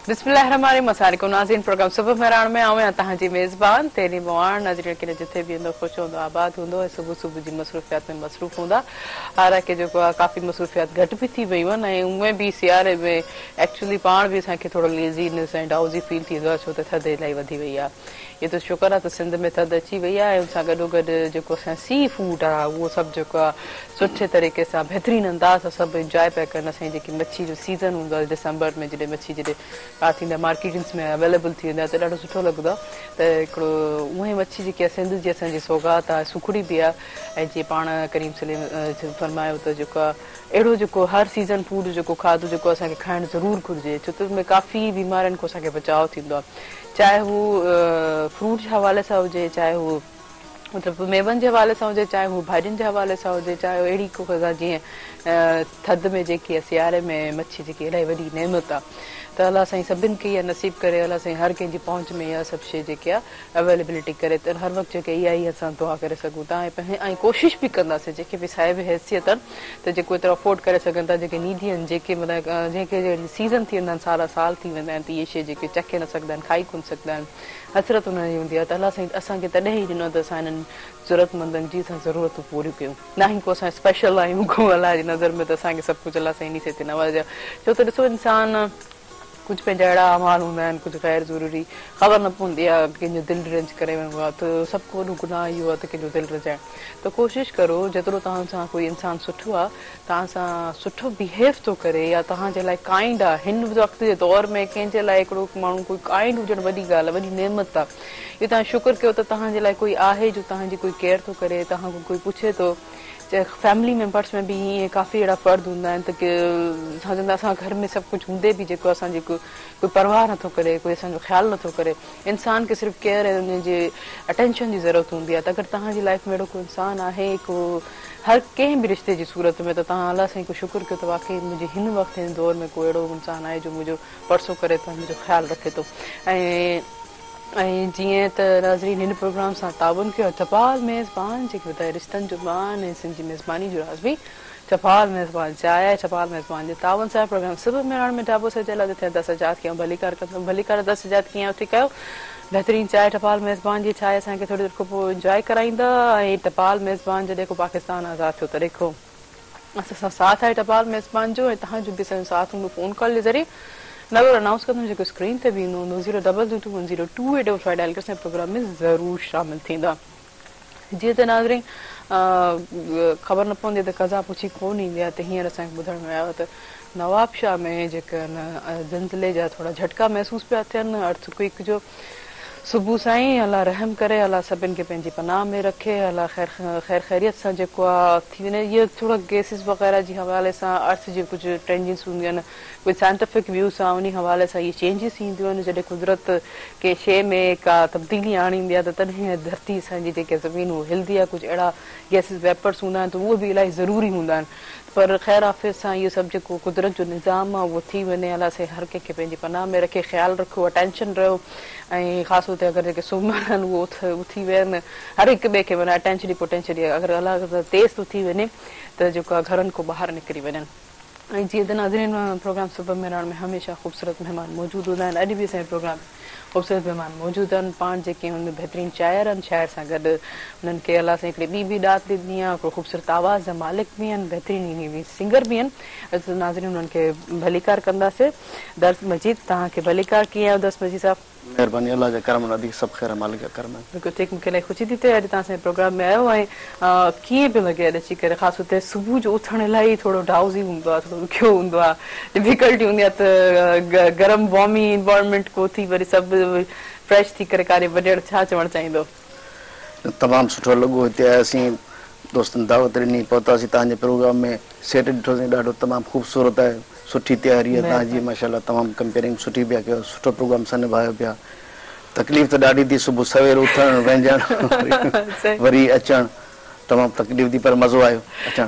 बिस्मिल्लाहिर्रहमानिर्रहीम नाज़रीन प्रोग्राम सुबह मेहरान में आऊं तहांजी मेज़बान तेरी मुआन नाज़रीन के जिथे भी हूंदो खुश हूंदो आबाद हूंदो सुबह सुबह जी मसरूफ़ियात में मसरूफ़ हूंदा हालांकि जो काफ़ी मसरूफ़ियात घट भी थी वयूं आहिनि उहे भी सियारे में एक्चुअली पाण भी असांखे थोरो लेज़ीनेस ऐं डाउज़ी फील थींदो आहे छो त थधि इलाही वधी वई आहे ये तो शुक्र आहे त सिंध में थधि अची वई आहे उन सां गॾोगॾु जेको असां सी फूड आहे उहो सभु जेको आहे सुठे तरीक़े सां बहितरीन अंदाज़ सां सभु इंजॉय पिया कनि असांजी जेकी मच्छी जो सीज़न हूंदो आहे दिसंबर में जॾहिं मच्छी जॾहिं थींदा मार्केटिंग्स में अवेलेबल थी वेंदा त ॾाढो सुठो लॻंदो आहे त हिकिड़ो उहे मच्छी जेकी आहे सिंध जी असांजी सौगात आहे सुखड़ी बि आहे ऐं जीअं पाण करीम सलीम फरमायो त जेको आहे अहिड़ो जेको हर सीज़न फूड जेको खाधो जेको असांखे खाइणु ज़रूरु घुरिजे छो त उनमें काफ़ी बीमारियुनि खां असांखे बचाव थींदो आहे चाहे हू फ्रूट जे हवाले सां हुजे चाहे हू मतिलबु मेवनि जे हवाले सां हुजे चाहे हू भाॼियुनि जे हवाले सां हुजे चाहे अहिड़ी को जीअं थधि में जेकी आहे सियारे में मच्छी जेकी इलाही वॾी नेमत आहे त अलाह साईं सभिनि खे इहा नसीब करे अलाह साईं हर कंहिंजी पहुच में इहा सभु शइ जेकी आहे अवेलेबिलिटी करे त हर वक़्तु जेके इहा ई असां दुआ करे सघूं था ऐं कोशिशि बि कंदासीं जेके बि साहिब हैसियत आहिनि त जेको एतिरो अफोर्ड करे सघनि था जेके नीडी आहिनि जेके मतिलबु जंहिंखे सीज़न थी वेंदा आहिनि सारा साल थी वेंदा आहिनि त इहे शइ जेके चखे न सघंदा आहिनि खाई कोन सघंदा आहिनि हसरत हुनजी हूंदी आहे त अलाह साईं असांखे तॾहिं ई ॾिनो त असां हिननि ज़रूरतमंदनि जी असां ज़रूरतूं पूरियूं कयूं न ई को असां स्पेशल आहियूं को अलाह जी नज़र में त असांखे सभु कुझु अलाह साईं इन से नवाज़िया छो त ॾिसो इंसानु कुछ पंहिंजा अहिड़ा अमाल हूंदा आहिनि कुझु ग़ैर ज़रूरी ख़बर न पवंदी आहे कंहिंजो दिलि रेंज करे वञिबो आहे त सभु को वॾो गुनाह इहो आहे त कंहिंजो दिलि रजाइण त कोशिशि करो जेतिरो तव्हां सां कोई इंसानु सुठो आहे तव्हां सां सुठो बिहेव थो करे या तव्हांजे लाइ काइंड आहे हिन वक़्त जे दौर में कंहिंजे लाइ हिकिड़ो माण्हू कोई काइंड हुजणु वॾी ॻाल्हि आहे वॾी नेमत आहे इहो तव्हां शुक्र कयो त तव्हांजे लाइ कोई आहे जो तव्हांजी कोई केयर थो करे तव्हां खां कोई पुछे थो फैमिली मेंबर्स में भी ईअं काफ़ी अहिड़ा फ़र्द हूंदा आहिनि त की असां घर में सभु कुझु हूंदे बि जेको असांजी कोई परवाह नथो करे कोई असांजो ख़्यालु नथो करे इंसान खे सिर्फ़ु केयर ऐं हुनजे अटेंशन जी ज़रूरत हूंदी आहे त अगरि तव्हांजी लाइफ में अहिड़ो को इंसानु आहे को हर कंहिं बि रिश्ते जी सूरत में त तव्हां अलाह साईं को शुक्र कयो त वाक़ई मुंहिंजे हिन वक़्तु हिन दौर में कोई अहिड़ो इंसानु आहे जो मुंहिंजो परसो करे थो मुंहिंजो ख़्यालु रखे थो ऐं जीअं त नाज़रीन हिन प्रोग्राम सां ताउन कयो चपाल मेज़बान जेके ॿुधाए रिश्तनि जो मान ऐं सिंधी मेज़बानी जो राज़ बि चपाल मेज़बान चाहे चपाल मेज़बान जे ताउन सां प्रोग्राम सुबह मेहरान में ढाबो सजियल आहे जिथे सजात कयूं भलीकार 10 सजात कीअं उथी कयो बहितरीन चाहे टपाल मेज़बान जी चाहे असांखे थोरी देरि खां पोइ इंजॉय कराईंदा ऐं टपाल मेज़बान जॾहिं को पाकिस्तान आज़ादु थियो त ॾेखो असां साथ आहे टपाल मेज़बान जो ऐं तव्हांजो बि असांजो साथ हूंदो फ़ोन कॉल जे ज़रिए नंबर अनाउंस कंदुमि जेको स्क्रीन ते बि ईंदो हूंदो 02221022855 डायल करे असांजे प्रोग्राम में ज़रूरु शामिलु थींदा जीअं त नाज़रीन ख़बर न पवंदी आहे त कज़ा पुछी कोन ईंदी आहे त हींअर असांखे ॿुधण में आयो त नवाबशाह में जेके ज़िलज़िले जा थोरा झटका महसूस पिया थियनि अर्थक्विक जो सुबुह साईं अलाह रहम करे अलाह सभिनि खे पंहिंजी पनाह में रखे अलाह ख़ैर ख़ैरियत सां जेको आहे थी वञे इहे थोरा गैसिस वग़ैरह जे हवाले सां अर्थ जी कुझु चेंजिस हूंदियूं आहिनि कोई साइंटिफिक व्यू सां उन हवाले सां इहे चेंजिस ईंदियूं आहिनि जॾहिं कुदरत कंहिं शइ में का तब्दीली आणींदी आहे त तॾहिं धरती असांजी जेके ज़मीन हू हिलंदी आहे कुझु अहिड़ा गैसिस वेपर्स हूंदा आहिनि त उहे बि इलाही ज़रूरी हूंदा आहिनि पर ख़ैर आफ़िज़ सां इहो सभु जेको कुदरत जो निज़ाम आहे उहो थी वञे अलाह साईं हर कंहिंखे पंहिंजी पनाह में रखे ख़्यालु रखो अटेंशन रहियो ऐं ख़ासि तौर ते अगरि जेके सुम्हल आहिनि उहो उथी विया आहिनि हर हिक ॿिए खे माना अटेंशन पोटेंशियल अगरि अलाह तेज़ थो थी वञे त जेको आहे घरनि खां ॿाहिरि निकिरी वञनि ऐं जीअं त नाज़रीन प्रोग्राम सुबह मेहरान में हमेशह ख़ूबसूरत महिमान मौजूदु हूंदा आहिनि अॼु बि असांजे प्रोग्राम ख़ूबसूरत महिमान मौजूदु आहिनि पाण जेके हुन बहितरीन शाइर आहिनि शाइर सां गॾु हुननि खे अलाह सां हिकिड़ी ॿी बि ॾात ॾिनी आहे हिकिड़ो ख़ूबसूरत आवाज़ जा मालिक बि आहिनि बहितरीन सिंगर बि आहिनि नाज़रीन हुननि खे भलीकार कंदासीं दर्स मजीद तव्हांखे भलीकार कीअं आहियो दर्स मजीद साहिबु महिरबानी अल्लाह जा करम वधीक सभु ख़ैर मालिक जा करम बिल्कुलु ठीकु मूंखे इलाही ख़ुशी थी थिए अॼु तव्हां असांजे प्रोग्राम में आयो ऐं कीअं पियो लॻे अॼु अची करे ख़ासि तौर ते सुबुह जो उथणु इलाही थोरो डाउज़ी हूंदो आहे थोरो ॾुखियो हूंदो आहे डिफिकल्टी हूंदी आहे त गरम वॉमी इन्वायरमेंट को थी वरी सभु फ्रेश थी करे कारे वॾेड़ छा चवणु चाहींदो तमामु सुठो लॻो हिते आयासीं दोस्तनि दावत ॾिनी पहुतासीं तव्हांजे प्रोग्राम में सेट ॾिठोसीं ॾाढो तमामु ख़ूबसूरत आहे सुठी तयारी आहे तव्हांजी माशाल्लाह तमामु कंपेयरिंग सुठी पिया कयो सुठो प्रोग्राम सां निभायो पिया तकलीफ़ त ॾाढी थी सुबुह सवेल उथणु वञणु वरी अचणु तमाम तकलीफ़ थी पर मज़ो आयो।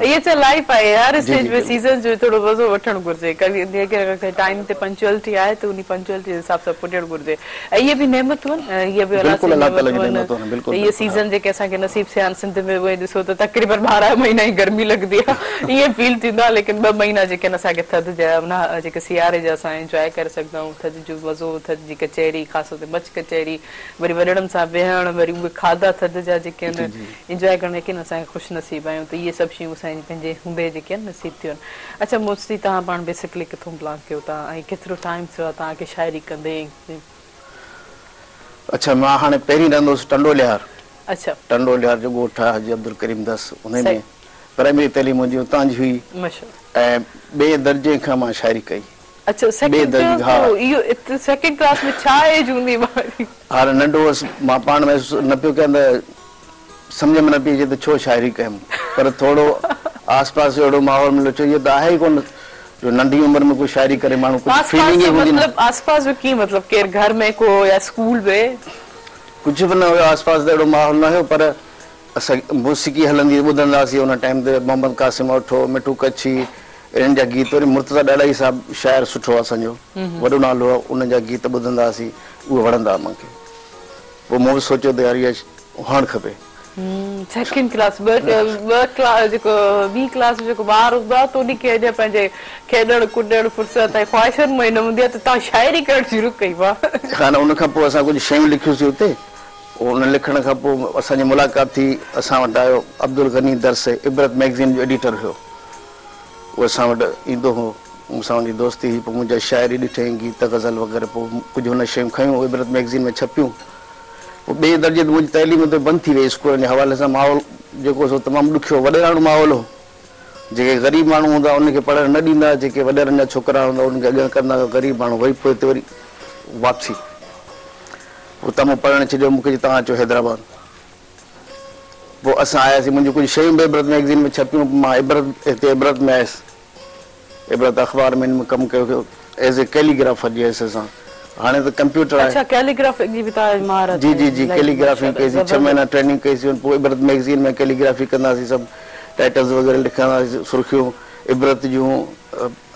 ये त लाइफ आहे, हर जी, स्टेज जी, में जी। सीज़न जो थोड़ो मज़ो वठणु घुरिजे। कभी टाइम ते पंक्चुअलिटी आहे त उन पंक्चुअलिटी जे हिसाब सां पुॼणु घुरिजे। ऐं इहे बि नेमतूं आहिनि, इहे बि अलाह बिल्कुलु जी अलाह ताला जी नेमतूं नेमतूं आहिनि, आहिनि। बिल्कुलु, इहे बिल्कुलु, सीज़न जेके असांखे नसीब थिया आहिनि सिंध में, उहे ॾिसो त तक़रीबन 12 महीना ई गर्मी लॻंदी आहे, ईअं फील थींदो आहे। लेकिन 2 महीना जेके आहिनि असांखे थधि जा जेके सियारे जा असां एंजॉय करे सघंदा आहियूं, थधि जो मज़ो, थधि जी कचहरी, ख़ासि तौर ते मच कचहरी, वरी वॾड़नि सां वेहण, वरी उहे खाधा थधि जा जेके आहिनि एंजॉय करण, लेकिन असांखे ख़ुशि नसीब आहियूं। त इहे सभु शयूं असांजी पंहिंजे हूंदे जेके आहिनि नसीब थियूं आहिनि। अच्छा मोस्टली तव्हां पाण बेसिकली किथां बिलोंग कयो था ऐं केतिरो टाइम थियो आहे तव्हांखे शाइरी कंदे? अच्छा, मां हाणे पहिरीं रहंदो हुउसि टंडोलियार। अच्छा, टंडोलियार जो ॻोठु आहे हाजी अब्दुल करीम दस, उन सही। में प्राइमरी तइलीम मुंहिंजी उतां जी हुई माशाअल्लाह। ऐं 2 दर्जे खां मां शाइरी कई। अच्छा, सेकंड दर्जे, क्लास? हा। तो इहो सेकंड क्लास में छा एज हूंदी ॿार? हाणे नंढो हुउसि, मां पाण महसूसु न पियो कयां त सम्झ में न पई अचे त छो शाइरी कयमि, पर थोरो आस पास जो अहिड़ो माहौल मिलियो, छो इहो त आहे ई कोन जो नंढी उमिरि में कोई शाइरी करे माण्हू कुझु फीलिंग ई हूंदी न। मतलब आसपास में कीअं, मतलब केरु घर में को या स्कूल में? कुझु बि न हुयो आसपास, त अहिड़ो माहौल न हुयो, पर असां मौसीक़ी हलंदी ॿुधंदासीं उन टाइम ते। मोहम्मद कासिम ओठो, मिठू कच्छी, इन्हनि जा गीत, वरी मुर्तज़ा ॾाढा साहब शाइर सुठो आहे असांजो, वॾो नालो आहे, उन जा गीत ॿुधंदासीं, उहे वणंदा मूंखे। पोइ मूं बि सोचियो त यार इहा हुअणु खपे। सेकंड क्लास, जेको ॿी क्लास जेको ॿार हूंदो आहे त उनखे अॼु पंहिंजे खेॾण कुॾण फुर्सत ऐं ख़्वाहिशनि में न हूंदी आहे, त तव्हां शाइरी करणु शुरू कई हुआ? हाणे उन खां पोइ असां कुझु शयूं लिखियूंसीं हुते। उन लिखण खां पोइ असांजी मुलाक़ात थी, असां वटि आयो अब्दुल गनी दर्स, इबरत मैगज़ीन जो एडिटर हुयो, उहो असां वटि ईंदो हो, मूंसां उनजी दोस्ती हुई। पोइ मुंहिंजा शाइरी ॾिठईं, गीत गज़ल वग़ैरह, पोइ कुझु हुन शयूं खयूं, इबरत मैगज़ीन में छपियूं। पोइ 2 दर्जे ते मुंहिंजी तइलीम हुते बंदि थी वई स्कूलनि जे हवाले सां। माहौल जेको सो तमामु ॾुखियो वॾेराणो माहौल हो। जेके ग़रीब माण्हू हूंदा उनखे पढ़णु न ॾींदा, जेके वॾेरनि जा छोकिरा हूंदा उनखे अॻियां कंदा, ग़रीब माण्हू वरी पोइ हिते वरी वापसी। उतां मूं पढ़णु छॾियो, मूंखे तव्हां अचो हैदराबाद। पोइ असां आयासीं, मुंहिंजूं कुझु शयूं बि इबरत मैगज़ीन में छपियूं। मां हिते इबरत में आयुसि, इबरत अख़बार में कमु कयो एज़ ए कैलीग्राफर जी हैसियत सां। हाणे त कंप्यूटर आहे। अच्छा, कैलीग्राफी जी बि तव्हां महारत? जी जी जी, कैलीग्राफी कईसीं, 6 महीना ट्रेनिंग कईसीं। पोइ इबरत मैगज़ीन में कैलीग्राफी कंदासीं, सभु टाइटल्स वग़ैरह लिखंदासीं, सुर्खियूं इबरत जूं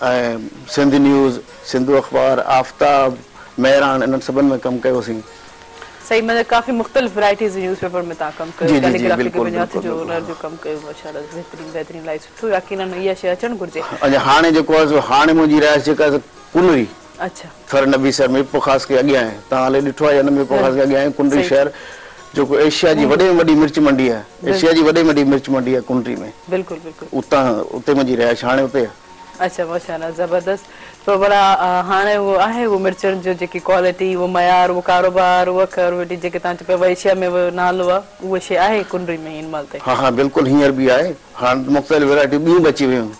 ऐं सिंध न्यूज़, सिंधु अख़बार, आफ़ताब, मेहरान, इन्हनि सभिनि में कमु कयोसीं। सही, मतलब काफ़ी मुख़्तलिफ़ वैराइटीज़ न्यूज़पेपर में तव्हां कमु कयो, कैलीग्राफी के पंहिंजे हथ जो हुनर जो कमु कयो, माशाअल्लाह बहितरीनु इलाही सुठो। यकीनन इहा शइ अचणु घुरिजे। अञा हाणे जेको आहे सो हाणे मुंहिंजी रहाइश जेका आहे कुनरी, अच्छा, थर नबी शहर में ख़ासि के अॻियां आहे। तव्हां हाले ॾिठो आहे या न में ख़ासि के अॻियां आहे कुनरी शहर, जेको एशिया जी वॾे में वॾी मिर्च मंडी आहे। एशिया जी वॾे में वॾी मिर्च मंडी आहे कुनरी में। बिल्कुलु बिल्कुलु। उते मुंहिंजी रहाइश हाणे उते आहे। अच्छा, माशाअल्लाह ज़बरदस्त। तो बड़ा हाणे उहो आहे, उहो मिर्चनि जो जेकी क्वालिटी, उहो मयार, उहो कारोबार, उहा ख़ैर जेके तव्हां चओ पिया एशिया में नालो आहे, उहा शइ आहे कुनरी में हिन महिल ते? हा हा, बिल्कुलु हींअर बि आहे। हाणे मुख़्तलिफ़ वैराइटियूं ॿियूं बि अची वियूं।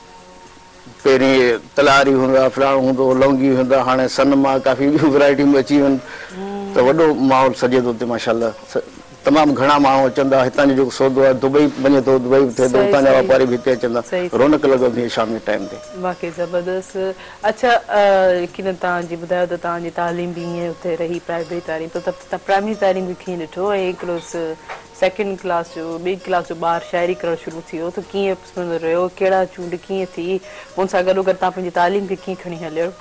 पहिरीं तलारी हूंदा, फलाणो हूंदो, लौंगी हूंदा, हाणे सनमा, काफ़ी ॿियूं वैराइटियूं बि अची वियूं। त वॾो माहौल सॼे थो हुते माशाअल्लाह। तमामु घणा माण्हू अचनि था, हितां जो जेको सौदो आहे दुबई वञे थो, दुबई बि थिए थो, हुतां जा वापारी बि हिते अचनि था, रौनक लॻंदी आहे शाम जे टाइम ते। वाक़ई ज़बरदस्त। अच्छा, यकीनन तव्हांजी ॿुधायो त तव्हांजी तालीम बि ईअं हुते रही, प्राइमरी तालीम, त तव्हां प्राइमरी तालीम बि कीअं ॾिठो, ऐं हिकिड़ो सेकेंड क्लास जो, 2 क्लास जो ॿारु शाइरी करणु शुरू थी वियो, त कीअं रहियो, कहिड़ा चूंड कीअं थी, हुन सां गॾोगॾु तव्हां पंहिंजी तालीम खे कीअं खणी हलियो?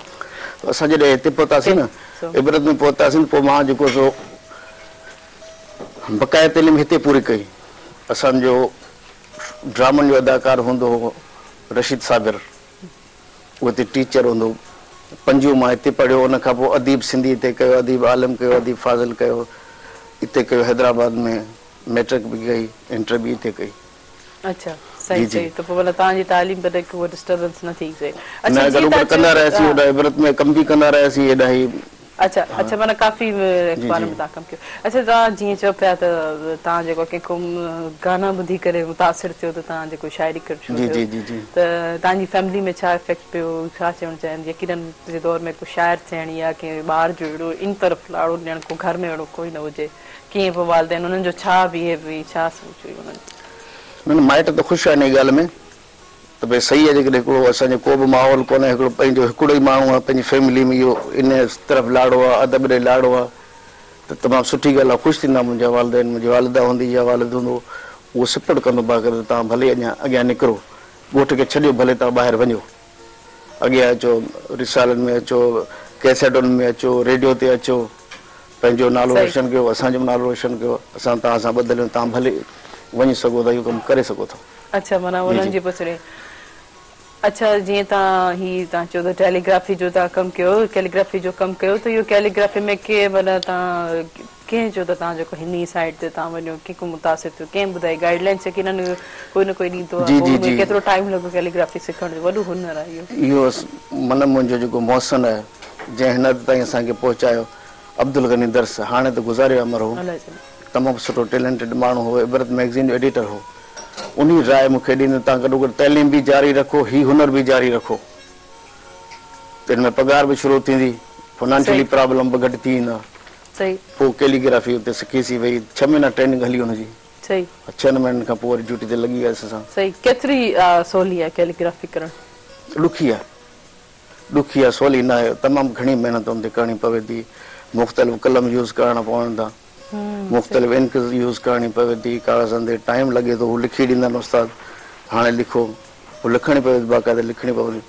असां जॾहिं हिते पहुतासीं न, इबरत में पहुतासीं, पोइ मां जेको सो बक़ाया तालीम हिते पूरी कई। असांजो ड्रामनि जो अदाकार हूंदो हो रशीद साबिर, उहो हिते टीचर हूंदो। 5 मां हिते पढ़ियो, उन खां पोइ अदीब सिंधी हिते कयो, अदीब आलम कयो, अदीब फाज़िल कयो, हिते कयो हैदराबाद में, मैट्रिक बि कई, इंटर बि हिते कई। अच्छा, सही सही। त पोइ तव्हांजी तालीम ते को डिस्टर्बेंस न थी सघे? न, गॾोगॾु कंदा रहियासीं, होॾा इबरत में कम बि कंदा रहियासीं, हेॾा ई। अच्छा अच्छा, माना काफ़ी अख़बार में तव्हां कमु कयो। अच्छा, तव्हां जीअं चओ पिया त तव्हां जेको कंहिंखो गाना ॿुधी करे मुतासिर थियो त तव्हां जेको शाइरी करणु शुरू कयो, त तव्हांजी फैमिली में छा इफेक्ट पियो, छा चवणु चाहिनि? यकीनन जे दौर में को शाइर थियण या कंहिं ॿार जो अहिड़ो इन तरफ़ लाड़ो ॾियणु, को घर में अहिड़ो कोई न हुजे, कीअं पोइ वालदेन उन्हनि जो छा बिहेव हुई, छा सोच हुई उन्हनि जी? माइट त ख़ुशि आहे हिन ॻाल्हि में त भई सही आहे, जेकॾहिं हिकिड़ो असांजो को बि माहौल कोन्हे, हिकिड़ो पंहिंजो हिकिड़ो ई माण्हू आहे पंहिंजी फैमिली में, इहो इन तरफ़ लाड़ो आहे, अदब ॾे लाड़ो आहे, त तमामु सुठी ॻाल्हि आहे, ख़ुशि थींदा मुंहिंजा वालदेन, मुंहिंजी वालिदा हूंदी या वालिद हूंदो, वो सपोर्ट कंदो बाक़ाइदा तव्हां भले अॻियां निकिरो, ॻोठ खे छॾियो, भले तव्हां ॿाहिरि वञो, अॻियां अचो, रिसालनि में अचो, कैसेटुनि में अचो, रेडियो ते अचो, पंहिंजो नालो रोशन कयो, असांजो नालो रोशन कयो, असां तव्हां सां ॿधल, तव्हां भले वञी सघो था, इहो कमु करे सघो था। अच्छा, माना उन्हनि जे पुछड़े। अच्छा, जीअं तव्हां चयो त कैलीग्राफी जो तव्हां कमु कयो, कैलीग्राफी जो कमु कयो, त इहो कैलीग्राफी में के माना तव्हां कंहिं चयो त तव्हां जेको हिन साइड ते तव्हां वञो, कंहिंखो मुतासिर थियो, कंहिं ॿुधाई गाइडलाइंस की हिननि कोई न कोई ॾींदो आहे, केतिरो टाइम लॻो कैलीग्राफी सिखण जो? वॾो हुनर आहे इहो। मन मुंहिंजो जेको मौसम आहे, जंहिं हिन ताईं असांखे पहुचायो, अब्दुल गनी दर्स, हाणे त गुज़ारियो अमर हो, तमामु सुठो टैलेंटेड माण्हू हो, इबरत मैगज़ीन जो एडिटर हो। उन राय मूंखे ॾींदो, तव्हां गॾोगॾु तइलीम बि जारी रखो, ही हुनर बि जारी रखो, त हिन में पघार बि शुरू थींदी, फाइनेंशियली प्रॉब्लम बि घटि थी वेंदा। पोइ कैलीग्राफी उते सिखीसीं, वई 6 महीना ट्रेनिंग हली हुनजी। 6 महीननि खां पोइ वरी ड्यूटी ते लॻी वियासीं असां। केतिरी सवली आहे कैलीग्राफी करण? ॾुखी आहे, सवली न आहे, तमामु घणी महिनत हुन ते करणी पवे थी, मुख़्तलिफ़ कलम यूज़ करणा पवनि था, मुख़्तलिफ़ इंक यूज़ करणी पवे थी, कागज़नि ते टाइम लॻे थो, हू लिखी ॾींदा आहिनि उस्ताद, हाणे लिखो, हू लिखणी पवे थी, बाक़ाइदा लिखणी पवंदी।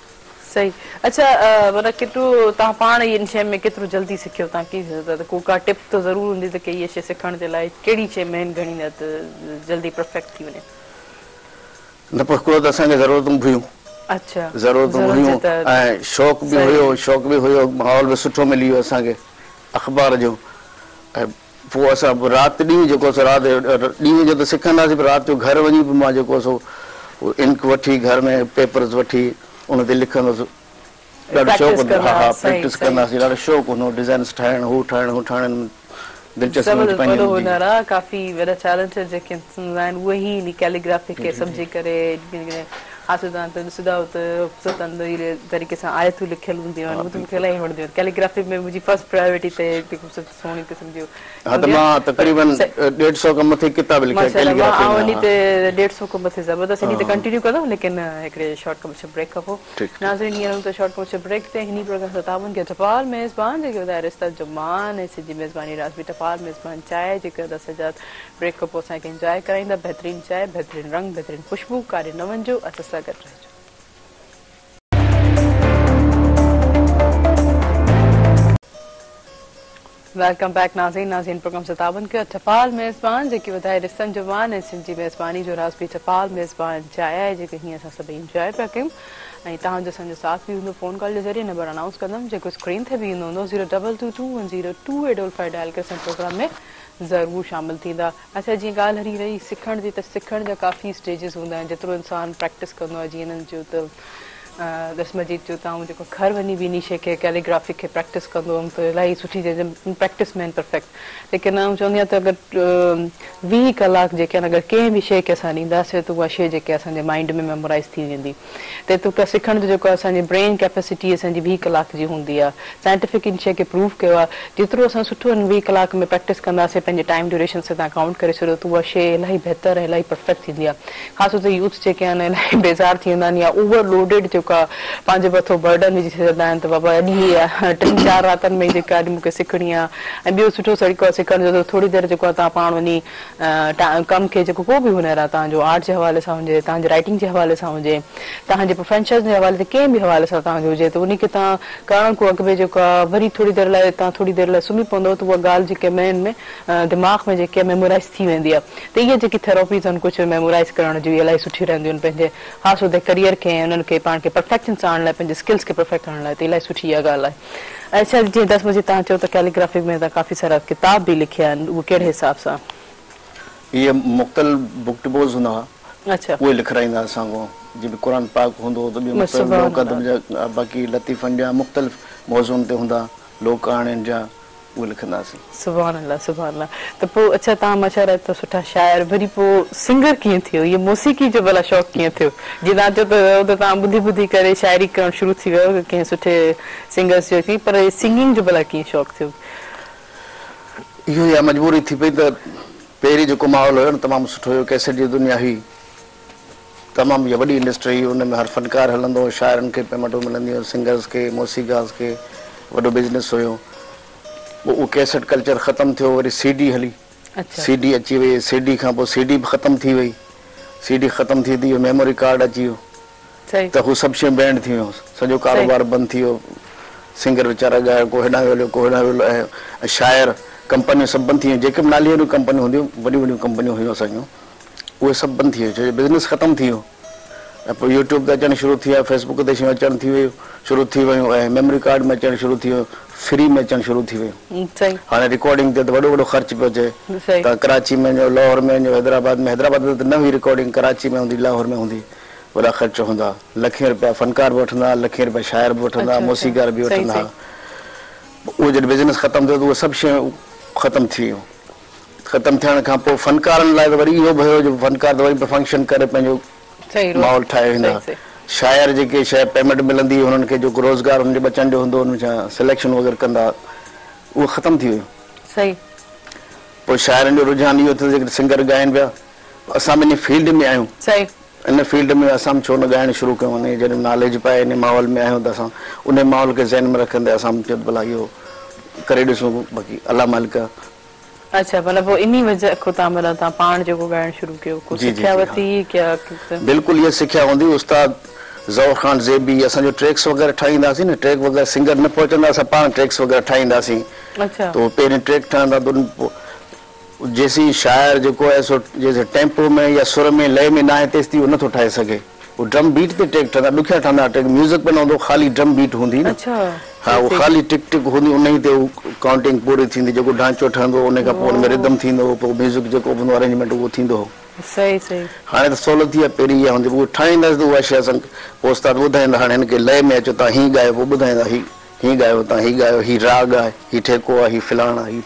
सही। अच्छा, माना केतिरो तव्हां पाण इन शइ में केतिरो जल्दी सिखियो? तव्हां कीअं, को का टिप त ज़रूरु हूंदी त की इहा शइ सिखण जे लाइ कहिड़ी शइ मेन घणी न त जल्दी परफेक्ट थी वञे? न, पोइ हिकिड़ो त असांखे ज़रूरतूं बि हुयूं। अच्छा, ज़रूरतूं हुयूं ऐं शौक़ु बि हुयो, माहौल बि सुठो मिली वियो असांखे अख़बार जो। ऐं पोइ असां राति ॾींहुं जेको ॾींहं जो त सिखंदासीं, पर राति जो घर वञी बि मां जेको इंक वठी, घर में पेपर्स वठी, उन ते लिखंदुसि, ॾाढो शौक़ु हूंदो। हा, प्रैक्टिस कंदासीं, ॾाढो शौक़ु हूंदो, डिज़ाइन्स ठाहिणु, हू ठाहिणु, दिलचस्पी। काफ़ी वॾा चैलेंज जेके आहिनि उहे ई कैलीग्राफी खे सम्झी करे तरीक़े सां आयतूं लिखियल हूंदियूं आहिनि, मूंखे इलाही वणंदियूं आहिनि। कैलीग्राफी में मुंहिंजी फर्स्ट प्रायोरिटी ते सुहिणी क़िस्म जूं, मां तक़रीबन 150 खां मथे किताब लिखिया कैलीग्राफी में। वञी ते 150 खां मथे ज़बरदस्त, इन ते कंटिन्यू कंदुमि, लेकिन हिकिड़े शॉर्ट कमर्शियल ब्रेक खां पोइ। नाज़रीन, हींअर त शॉर्ट कमर्शियल ब्रेक ते हिन प्रोग्राम सां तव्हां खे टपाल मेज़बान जेके ॿुधाए रिश्ता जुमान ऐं सिंधी मेज़बानी राज़ बि टपाल मेज़बान चांहि जेके सॼा ब्रेक खां पोइ असांखे इंजॉय कराईंदा। बहितरीन चांहि, बहितरीन रंग, बहितरीन ख़ुशबू, कारे न वञिजो, असां सां गॾु रहिजो। वेलकम बैक नाज़रीन प्रोग्राम से ताबन के टपाल मेज़बान जेके ॿुधाए रिश्तनि जुमान ऐं सिंधी मेज़बानी जो राज़ बि टपाल मेज़बान चांहि आहे जेके हीअं असां सभई इंजॉय पिया कयूं। ऐं तव्हांजो असांजो साथ बि हूंदो फ़ोन कॉल जे ज़रिए। नंबर अनाउंस कंदमि जेको स्क्रीन ते बि ईंदो हूंदो 0222102855 डायल करे असां प्रोग्राम में ज़रूरु शामिल थींदा। अच्छा, जीअं ॻाल्हि हली रही सिखण जी, त सिखण जा काफ़ी स्टेजिस हूंदा आहिनि, जेतिरो इंसानु प्रैक्टिस कंदो आहे। जीअं हिननि जो त दसमजीत जो तव्हां जेको घर वञी बि इन शइ खे कैलीग्राफी खे प्रैक्टिस कंदो हुअमि त इलाही सुठी प्रैक्टिस में परफेक्ट। लेकिन आउं चवंदी आहियां त अगरि 20 कलाक जेके आहिनि, अगरि कंहिं बि शइ खे असां ॾींदासीं त उहा शइ जेके असांजे माइंड में मेमोराइज़ थी वेंदी। त एतिरो सिखण जो जेको असांजी ब्रेन कैपेसिटी असांजी 20 कलाक जी हूंदी आहे। साइंटिफिक इन शइ खे प्रूव कयो आहे, जेतिरो असां सुठो 20 कलाक में प्रैक्टिस कंदासीं, पंहिंजे टाइम ड्यूरेशन सां तव्हां काउंट करे छॾियो त उहा शइ इलाही बहितर ऐं इलाही परफेक्ट थींदी आहे। ख़ासि तौर ते यूथ जेके आहिनि इलाही बेज़ार थी वेंदा आहिनि या ओवरलोडेड पंहिंजे मथां बर्डन विझी छॾंदा आहिनि त बाबा अॼु 3-4 रातनि में जेका अॼु मूंखे सिखणी आहे। ऐं ॿियो सुठो तरीक़ो आहे सिखण जो, त थोरी देरि जेको आहे तव्हां पाण वञी कमु खे जेको को बि हुनर आहे, तव्हांजो आर्ट जे हवाले सां हुजे, तव्हांजे राइटिंग जे हवाले सां हुजे, तव्हांजे प्रोफेशन जे हवाले ते कंहिं बि हवाले सां तव्हांजो हुजे, त उनखे तव्हां करण खां अॻु में जेको आहे वरी थोरी देरि लाइ तव्हां थोरी देरि लाइ सुम्ही पवंदव त उहा ॻाल्हि जेके मेन में दिमाग़ में जेके मेमोराइज़ थी वेंदी आहे। त इहे जेकी थेरेपीज़ आहिनि कुझु मेमोराइज़ करण जूं इलाही सुठियूं रहंदियूं आहिनि, पंहिंजे ख़ासि तौर ते करियर खे उन्हनि खे पाण खे परफेक्शन सां आणण लाइ, पंहिंजे स्किल्स खे परफेक्ट करण लाइ, त इलाही सुठी इहा ॻाल्हि आहे। अच्छा, जीअं 10 बजे तव्हां चयो त कैलीग्राफी में तव्हां काफ़ी सारा किताब बि लिखिया आहिनि, उहे कहिड़े हिसाब सां? इहे मुख़्तलिफ़ बुक डिपोज़ हूंदा हुआ, अच्छा, उहे लिखाईंदा असांखो, जीअं क़ुरान पाक हूंदो त ॿियो बाक़ी लतीफ़नि जा मुख़्तलिफ़ मौज़ूअनि ते हूंदा, लोक कहाणियुनि जा, उहे लिखंदासीं। सुभान अल्लाह, सुभान अल्लाह। त पोइ अच्छा, तव्हां माशाअल्लाह त सुठा शाइर, वरी पोइ सिंगर कीअं थियो? इहे मौसीक़ी जो भला शौक़ु कीअं थियो? जीअं तव्हां चयो त तव्हां ॿुधी ॿुधी करे शाइरी करणु शुरू थी वियो कंहिं सुठे सिंगर्स जो थी, पर सिंगिंग जो भला कीअं शौक़ु थियो? इहो ई मजबूरी थी पई त पहिरीं जेको माहौल हुयो न तमामु सुठो हुयो, कैसेट जी दुनिया हुई, तमामु इहा वॾी इंडस्ट्री हुई, हुन में हर फ़नकार हलंदो हो, शाइरनि खे पेमेंटूं मिलंदियूं, सिंगर्स खे, मौसीक़ास खे वॾो बिज़नेस हुयो। उहो कैसेट कल्चर ख़तमु थियो, वरी CD हली, अच्छा सीडी अची वई, सीडी खां पोइ सीडी बि ख़तम थी वई, सीडी ख़तम थी वियो, मेमोरी कार्ड अची वियो, सही त हू सभु शयूं बैंड थी वियूं, सॼो कारोबार बंदि थी वियो। सिंगर वीचारा ॻाए को हेॾां वेलो को हेॾां वेलो, ऐं शाइर कंपनियूं सभु बंदि थी वियूं, जेके बि नाले वारियूं कंपनियूं हूंदियूं, वॾियूं वॾियूं कंपनियूं हुयूं असांजूं, उहे सभु बंदि थी वियूं, छो जो बिज़नेस ख़तमु थी वियो। ऐं पोइ यूट्यूब ते अचणु शुरू थी विया, फेसबुक ते शयूं अचणु थी वियूं, शुरू थी वियूं, ऐं मेमोरी कार्ड में अचणु शुरू थी वियो, फ्री में अचणु शुरू थी वियूं। सही हाणे रिकॉर्डिंग ते त वॾो वॾो ख़र्च पियो अचे, सही त कराची में वञो, लाहौर में वञो, हैदराबाद में त न हुई रिकॉर्डिंग, कराची में हूंदी, लाहौर में हूंदी, वॾा ख़र्च हूंदा, लखे रुपया फनकार बि वठंदा, लखे रुपया शाइर बि वठंदा, मौसीक़ार बि वठंदा। उहो जॾहिं बिज़नेस ख़तमु थियो त उहे सभु शयूं ख़तमु थी वियूं। ख़तमु थियण खां पोइ फनकारनि लाइ त वरी इहो बि हुयो जो फनकार त वरी फंक्शन करे पंहिंजो माहौल ठाहे वेंदा। शाइर जेके शइ पेमेंट मिलंदी हुननि खे जेको रोज़गार हुनजे बचनि जो हूंदो, हुन सां सिलेक्शन वग़ैरह कंदा, उहो ख़तमु थी वियो। सही पोइ शाइरनि जो रुझान इहो थियो जेके सिंगर ॻाइनि पिया, असां बि इन फील्ड में आहियूं, सही इन फील्ड में असां छो न ॻाइणु शुरू कयूं, उन जॾहिं नॉलेज पाए इन माहौल में आहियूं त असां उन माहौल खे ज़हन में रखंदे असां चयो भला इहो करे ॾिसूं, बाक़ी अल्लाह मालिक। अच्छा मतिलबु इन वजह खां तव्हां पाण जेको ॻाइणु शुरू कयो, कुझु सिखिया वरिती क्या? बिल्कुलु इहा सिखिया हूंदी। उस्ताद ज़ौहर ख़ान ज़ेबी असांजो ट्रैक्स वग़ैरह ठाहींदासीं न, ट्रैक वग़ैरह सिंगर न पहुचंदा, असां पाण ट्रैक्स वग़ैरह ठाहींदासीं। अच्छा तो पहिरीं ट्रैक ठहंदा त जेसी शाइर जेको आहे सो जैसे टेम्पो में या सुर में लय में न आहे तेसि उहो नथो ठाहे सघे, उहो ड्रम बीट ते ट्रैक ठहंदा, ॾुखिया ठहंदा ट्रैक, म्यूज़िक बि न हूंदो, ख़ाली ड्रम बीट हूंदी न। हा उहो ख़ाली टिक टिक हूंदी, उन ई ते काउंटिंग पूरी थींदी, जेको ढांचो ठहंदो उन खां पोइ हुन में रिदम थींदो, पोइ म्यूज़िक जेको हूंदो अरेंजमेंट उहो थींदो हो। सही सही हाणे त सहूलियत थी आहे, पहिरीं इहा हूंदी, उहो ठाहींदासीं त उहा शइ असां पोइ उस्ताद ॿुधाईंदा, हाणे हिनखे लय में अचो तव्हां हीअं ॻायो, पोइ ॿुधाईंदा हीअं ॻायो, तव्हां हीअं ॻायो, हीअ राग आहे, हीअ ठेको आहे, हीअ फिलाण आहे,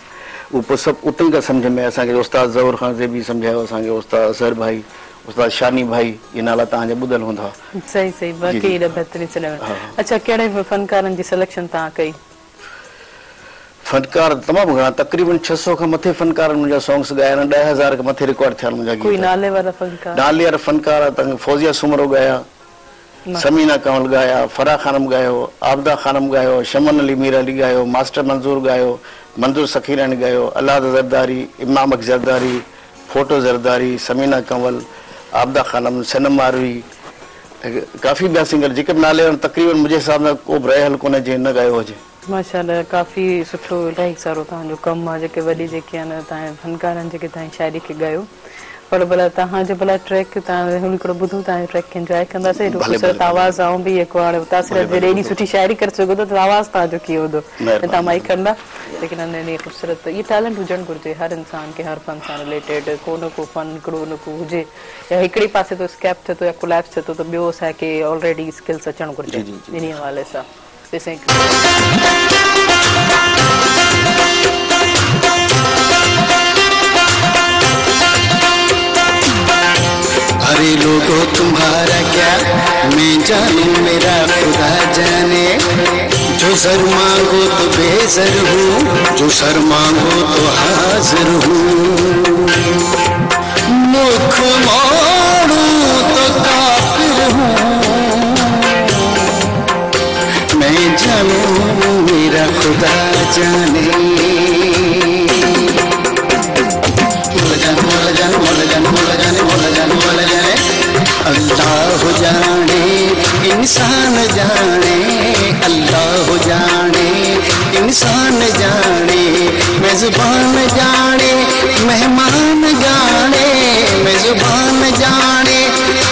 उहो पोइ सभु उते ई खां सम्झ में असांखे उस्ताद ज़ौहर ख़ान ज़ेबी सम्झायो, असांखे उस्ताद असर भाई, उस्ताद शानी भाई, इहे नाला तव्हांजा ॿुधल हूंदा। सही सही बाक़ी बहितरीन सिनेमा। अच्छा कहिड़े फनकारनि जी सिलेक्शन तव्हां कई? फनकार तमामु घणा, तक़रीबन 600 खां मथे फनकारनि मुंहिंजा सॉन्ग्स ॻाया आहिनि, 10,000 खां मथे रिकॉर्ड थिया मुंहिंजा। कोई नाले वारा फनकार? नाले वारा फनकार तव्हांखे फौजिया सुमरो ॻाया, समीना कंवल ॻाया, फराह ख़ानम ॻायो, आबदा ख़ानम ॻायो, शमन अली मीर अली ॻायो, मास्टर मंज़ूर ॻायो, मंज़ूर सखीरानी ॻायो, अलाद ज़रदारी, इमाम ज़रदारी, फोटो ज़रदारी, समीना कंवल, आबदा ख़ानम, सनम मारवी, काफ़ी ॿिया सिंगर जेके बि नाले तक़रीबन मुंहिंजे हिसाब सां को बि रहियल कोन्हे जंहिं न ॻायो हुजे। माशाल्लाह काफ़ी सुठो, इलाही सारो तव्हांजो कमु आहे, जेके वॾी जेके आहिनि तव्हांजे फनकारनि जेके तव्हांजी शाइरी खे ॻायो। पर भला तव्हांजो भला ट्रैक तव्हां हिकिड़ो ॿुधूं, तव्हांजो ट्रैक खे इंजॉय कंदासीं। ख़ूबसूरत आवाज़ ऐं बि जेको हाणे मुतासिर एॾी सुठी शाइरी करे सघो था त आवाज़ तव्हांजो कीअं हूंदो, तव्हां माइक कंदा, लेकिन अने ख़ूबसूरत इहे टैलेंट हुजणु घुरिजे हर इंसान खे, हर फन सां रिलेटेड को न को फन हिकिड़ो न को हुजे, या हिकिड़ी पासे तो स्कैप थिए थो या कोलैप्स थिए थो त ॿियो असांखे ऑलरेडी स्किल्स अचणु घुरिजे। इन हवाले सां ॾिसे अरे लोगों तुम्हारा क्या मैं जानूं, मेरा खुदा जाने, जो सर मांगो तो बेसर हूँ, जो सर मांगो तो हाजिर हूँ, मुख मोड़ूं तो काफिर हूँ, मैं जानूं मेरा खुदा जाने। अल्लाह जाने इंसान जाने, अल्लाह जाने इंसान जाने, मेज़बान जाने मेहमान जाने, मेज़बान जाने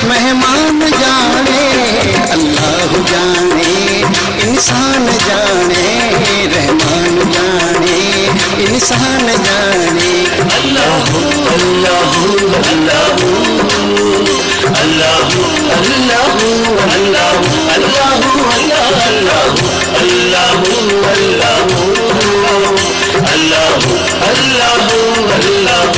मेहमान जाने, अल्लाह जाने इंसान जाने, रहमान जाने इंसान जाने। अल्लाह अल्लाह अल्लाह अल्लाह अल्लाह अल्लाह अल्लाह अल्लाह अल्लाह अल्लाह अल्लाह।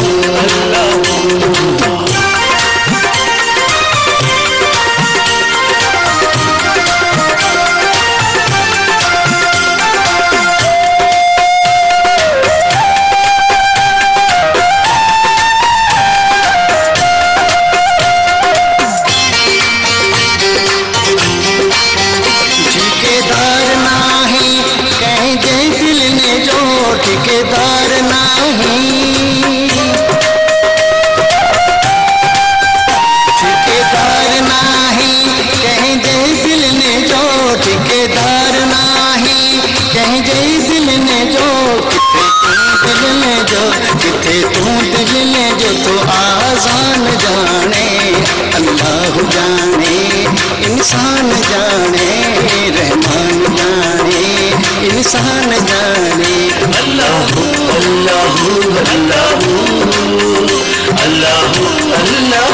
ठेकेदार नाही धार नाही कंहिंजे दिल ने जो किथे तूं दिल ने जो तो आज़ान जाने अल्लाह जाने इंसान जाने रहमान जाने इंसान जाने अल्लाह अल्लाह अल्लाह अल्लाह अल्लाह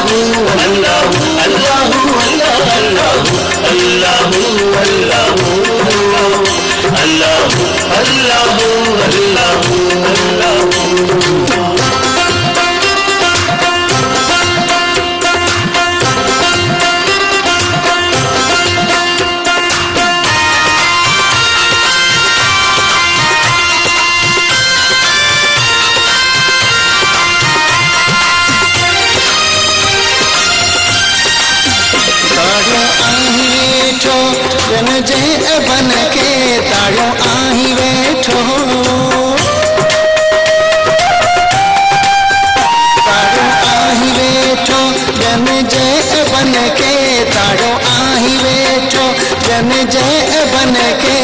अल्लाह अल्लाह अल्लाह अल्लाह अल्लाह जन जे बन के ताड़ियों आही वेठो ताड़ियों आही वेठो जन जे बन के ताड़ियों आही वेठो जन जे बन के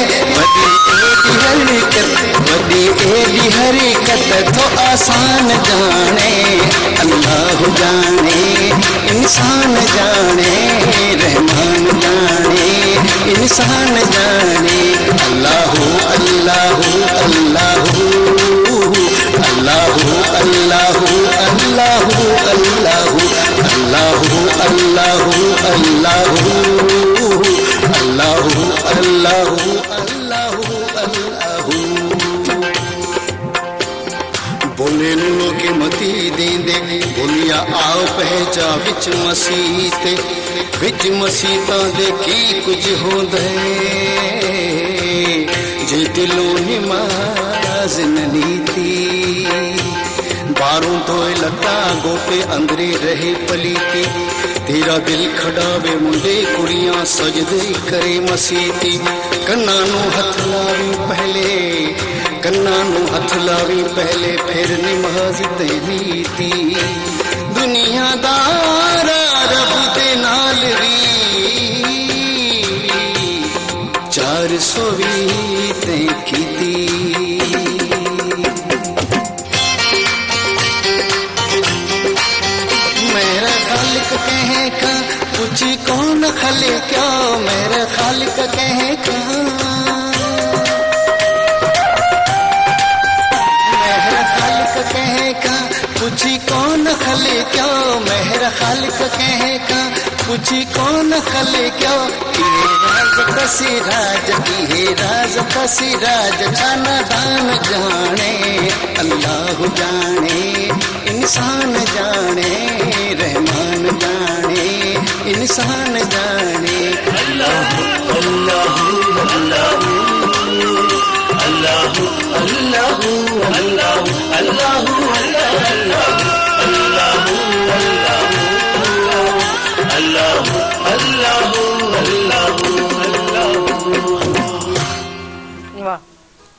वडी एडी हरकत तो आसान जाने अल्लाह जाने इंसान जाने रहमान जाने इंसान जाने अल्लाह अल्लाह अल्लाह अल्लाह अल्लाह अल्लाह अल्लाह अल्लाह अल्लाह अल्लाह अल्लाह अल्लाह अल्लाह बोले नो के मती देंदे बोलिया आओ पहचा विच मसीता दे की कुछ होंदे जे दिलों नमाज नीति बारों तो लता गोपे अंदरे रहे पलीती तेरा दिल खड़ावे मुंडे कुड़ियां सजदे करे मसीती कन्ना नु हथ लावी पहले फिर नमाज तेरी दुनियादार रब दे नाल भी 420 ते कीती मेरा खालिक कहे का पूछी कौन खले क्या मेरा खालिक कहे का पूछी कौन खले क्यों मेहर खालिक कहे का पूछी कौन खले क्यों ये राज कसी राज खाना दान जाने अल्लाह जाने इंसान जाने रहमान जाने इंसान जाने अल्लाह अल्लाह अल्लाह अल्लाह अल्लाह अल्लाह अल्लाह वाह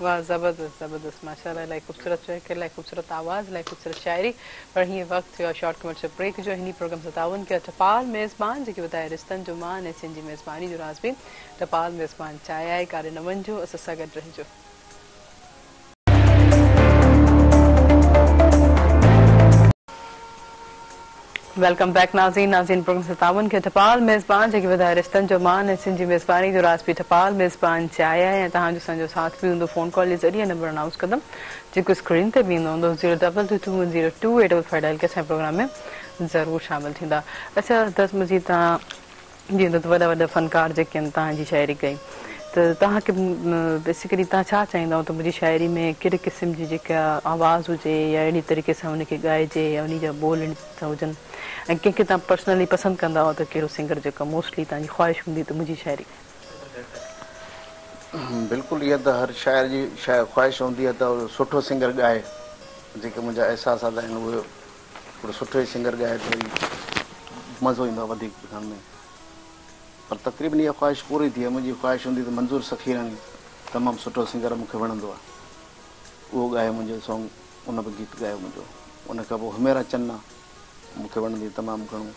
वाह जबरदस्त जबरदस्त माशाल्लाह लाई खूबसूरत ट्रैक लाई खूबसूरत आवाज लाई खूबसूरत शायरी पर ये वक्त हुआ शॉर्ट कमर्शियल ब्रेक जो हिनी प्रोग्राम सतावन के टपाल मेजबान जो बताए रिश्तन जो मान ऐसे जी मेजबानी जो राज भी टपाल मेजबान चाय कार्य नमन जो असा गड रह जो वेलकम बैक नाज़रीन प्रोग्राम सतावन के टपाल मेज़बान जो वधाए रिश्तन जो मान ऐं सिंधी मेज़बानी जो राज भी टपाल मेज़बान चाया है तव्हांजो असांजो साथ भी हूंदो फोन कॉल जे ज़रिए नंबर अनाउंस कंदमि जेको स्क्रीन ते भी ईंदो हूंदो 022202855 डायल के असांजे प्रोग्राम में ज़रूर शामिल थींदा। अच्छा दस मज़ीद तव्हां जीअं त वॾा वॾा फनकार जेके आहिनि तव्हांजी शाइरी कई तो तव्हांखे बेसिकली तव्हां छा चाहींदा त मुंहिंजी शाइरी में कहिड़े क़िस्म जी जेका आवाज़ हुजे या अहिड़ी तरीक़े सां हुनखे ॻाइजे या उन जा बोल हुजनि ऐं कंहिंखे तव्हां पर्सनली पसंदि कंदा हो त कहिड़ो सिंगर जेका मोस्टली तव्हांजी ख़्वाहिश हूंदी त मुंहिंजी शाइरी बिल्कुलु इहा त हर शाइर जी ख़्वाहिश हूंदी आहे त सुठो सिंगर ॻाए जेके मुंहिंजा एहसासात आहिनि उहे थोरो सुठो ई सिंगर ॻाए त वरी मज़ो ईंदो आहे वधीक ॿुधण में पर तक़रीबन इहा ख़्वाहिश पूरी थी आहे। मुंहिंजी ख़्वाहिश हूंदी त मंज़ूर सखीरानी तमामु सुठो सिंगर मूंखे वणंदो आहे उहो ॻाए मुंहिंजो सॉन्ग उन बि गीत ॻायो मुंहिंजो उन खां पोइ हुमेरा चन्ना मूंखे वणंदी तमामु घणो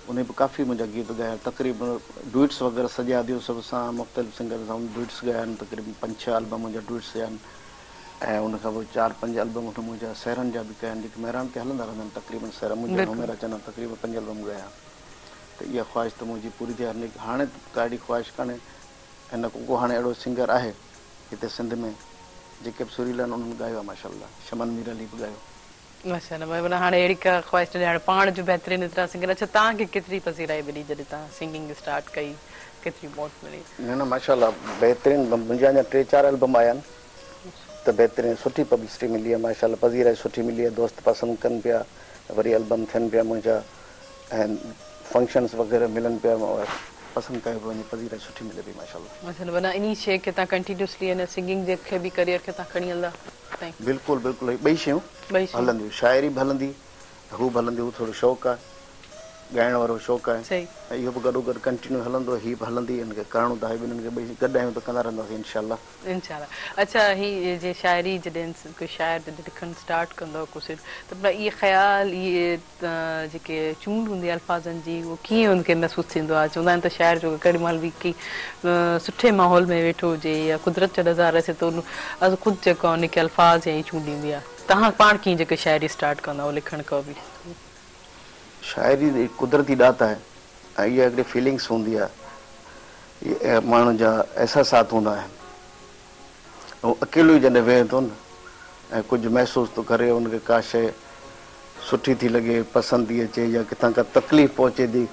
उन भी काफ़ी मुंहिंजा गीत ॻाया तक़रीबन डुइट्स वग़ैरह सॼा दियो सभु सां मुख़्तलिफ़ सिंगर सां डुइट्स ॻाया आहिनि तक़रीबन 5-6 एल्बम मुंहिंजा डुइट्स जा आहिनि ऐं उनखां पोइ 4-5 एल्बम मुंहिंजा सहरनि जा बि कया आहिनि जेके महिरान ते हलंदा रहंदा आहिनि तक़रीबन सहर मुंहिंजा नुमेरा चवंदा तक़रीबन 5 एल्बम ॻाया त इहा ख़्वाहिश त मुंहिंजी पूरी थी आहे हाणे ॾाढी ख़्वाहिश कान्हे हिन को हाणे अहिड़ो सिंगर आहे हिते सिंध में जेके बि सुरीला आहिनि उन्हनि ॻायो आहे माशाल्लाह शमन मीर अली बि ॻायो माशाल्लाह भाई माना हाणे अहिड़ी का ख़्वाहिश हाणे पाण जो बहितरीन एतिरा सिंगर अच्छा तव्हांखे केतिरी पसीराई मिली जॾहिं तव्हां सिंगिंग स्टार्ट कई केतिरी मौत मिली न न माशाल्लाह बहितरीन मुंहिंजा अञा 3-4 एल्बम आया आहिनि त बहितरीन सुठी पब्लिसिटी मिली आहे माशाल्लाह पसीराई सुठी मिली आहे दोस्त पसंदि कनि पिया वरी एल्बम थियनि पिया मुंहिंजा ऐं फंक्शन्स वग़ैरह मिलनि पिया पसंदि कयो पियो वञे पसीराई सुठी मिले पई माशाल्लाह माशाल्लाह माना इन शइ खे तव्हां कंटिन्यूसली हिन सिंगिंग जे खे बि करियर खे तव्हां खणी हलंदा बिल्कुलु बिल्कुलु ॿई शयूं हलंदियूं शाइरी बि हलंदी हू बि हलंदी हू थोरो शौक़ु आहे ॻाइण वारो शौक़ु आहे ऐं इहो बि गॾो गॾु कंटिन्यू हलंदो हीअ बि हलंदी हिनखे करिणो त आहे ॿिन्हिनि खे ॿई गॾु आहियूं त कंदा रहंदासीं इंशाल्लाह अच्छा हीअ जे शाइरी जॾहिं कोई शाइर जॾहिं लिखणु स्टार्ट कंदो कुझु त इहे ख़्याल इहे जेके चूंड हूंदी आहे अल्फाज़नि जी उहो कीअं हुनखे महसूसु थींदो आहे चवंदा आहिनि त शाइर जो केॾी महिल बि की सुठे माहौल में वेठो हुजे या कुदरत जो नज़ारो अचे त उन ख़ुदि जेको आहे उनखे अल्फाज़ या चूंड ईंदी आहे तव्हां पाण कीअं जेके शाइरी स्टार्ट कंदा लिखण खां बि शाइरी कुदरती ॾात आहे ऐं इहा हिकिड़ी फीलिंग्स हूंदी आहे माण्हू जा अहसासात हूंदा आहिनि ऐं अकेलो ई जॾहिं वेहे थो न ऐं कुझु महसूसु थो करे हुनखे का शइ सुठी थी लॻे पसंदि थी अचे या किथां का तकलीफ़ पहुचे थी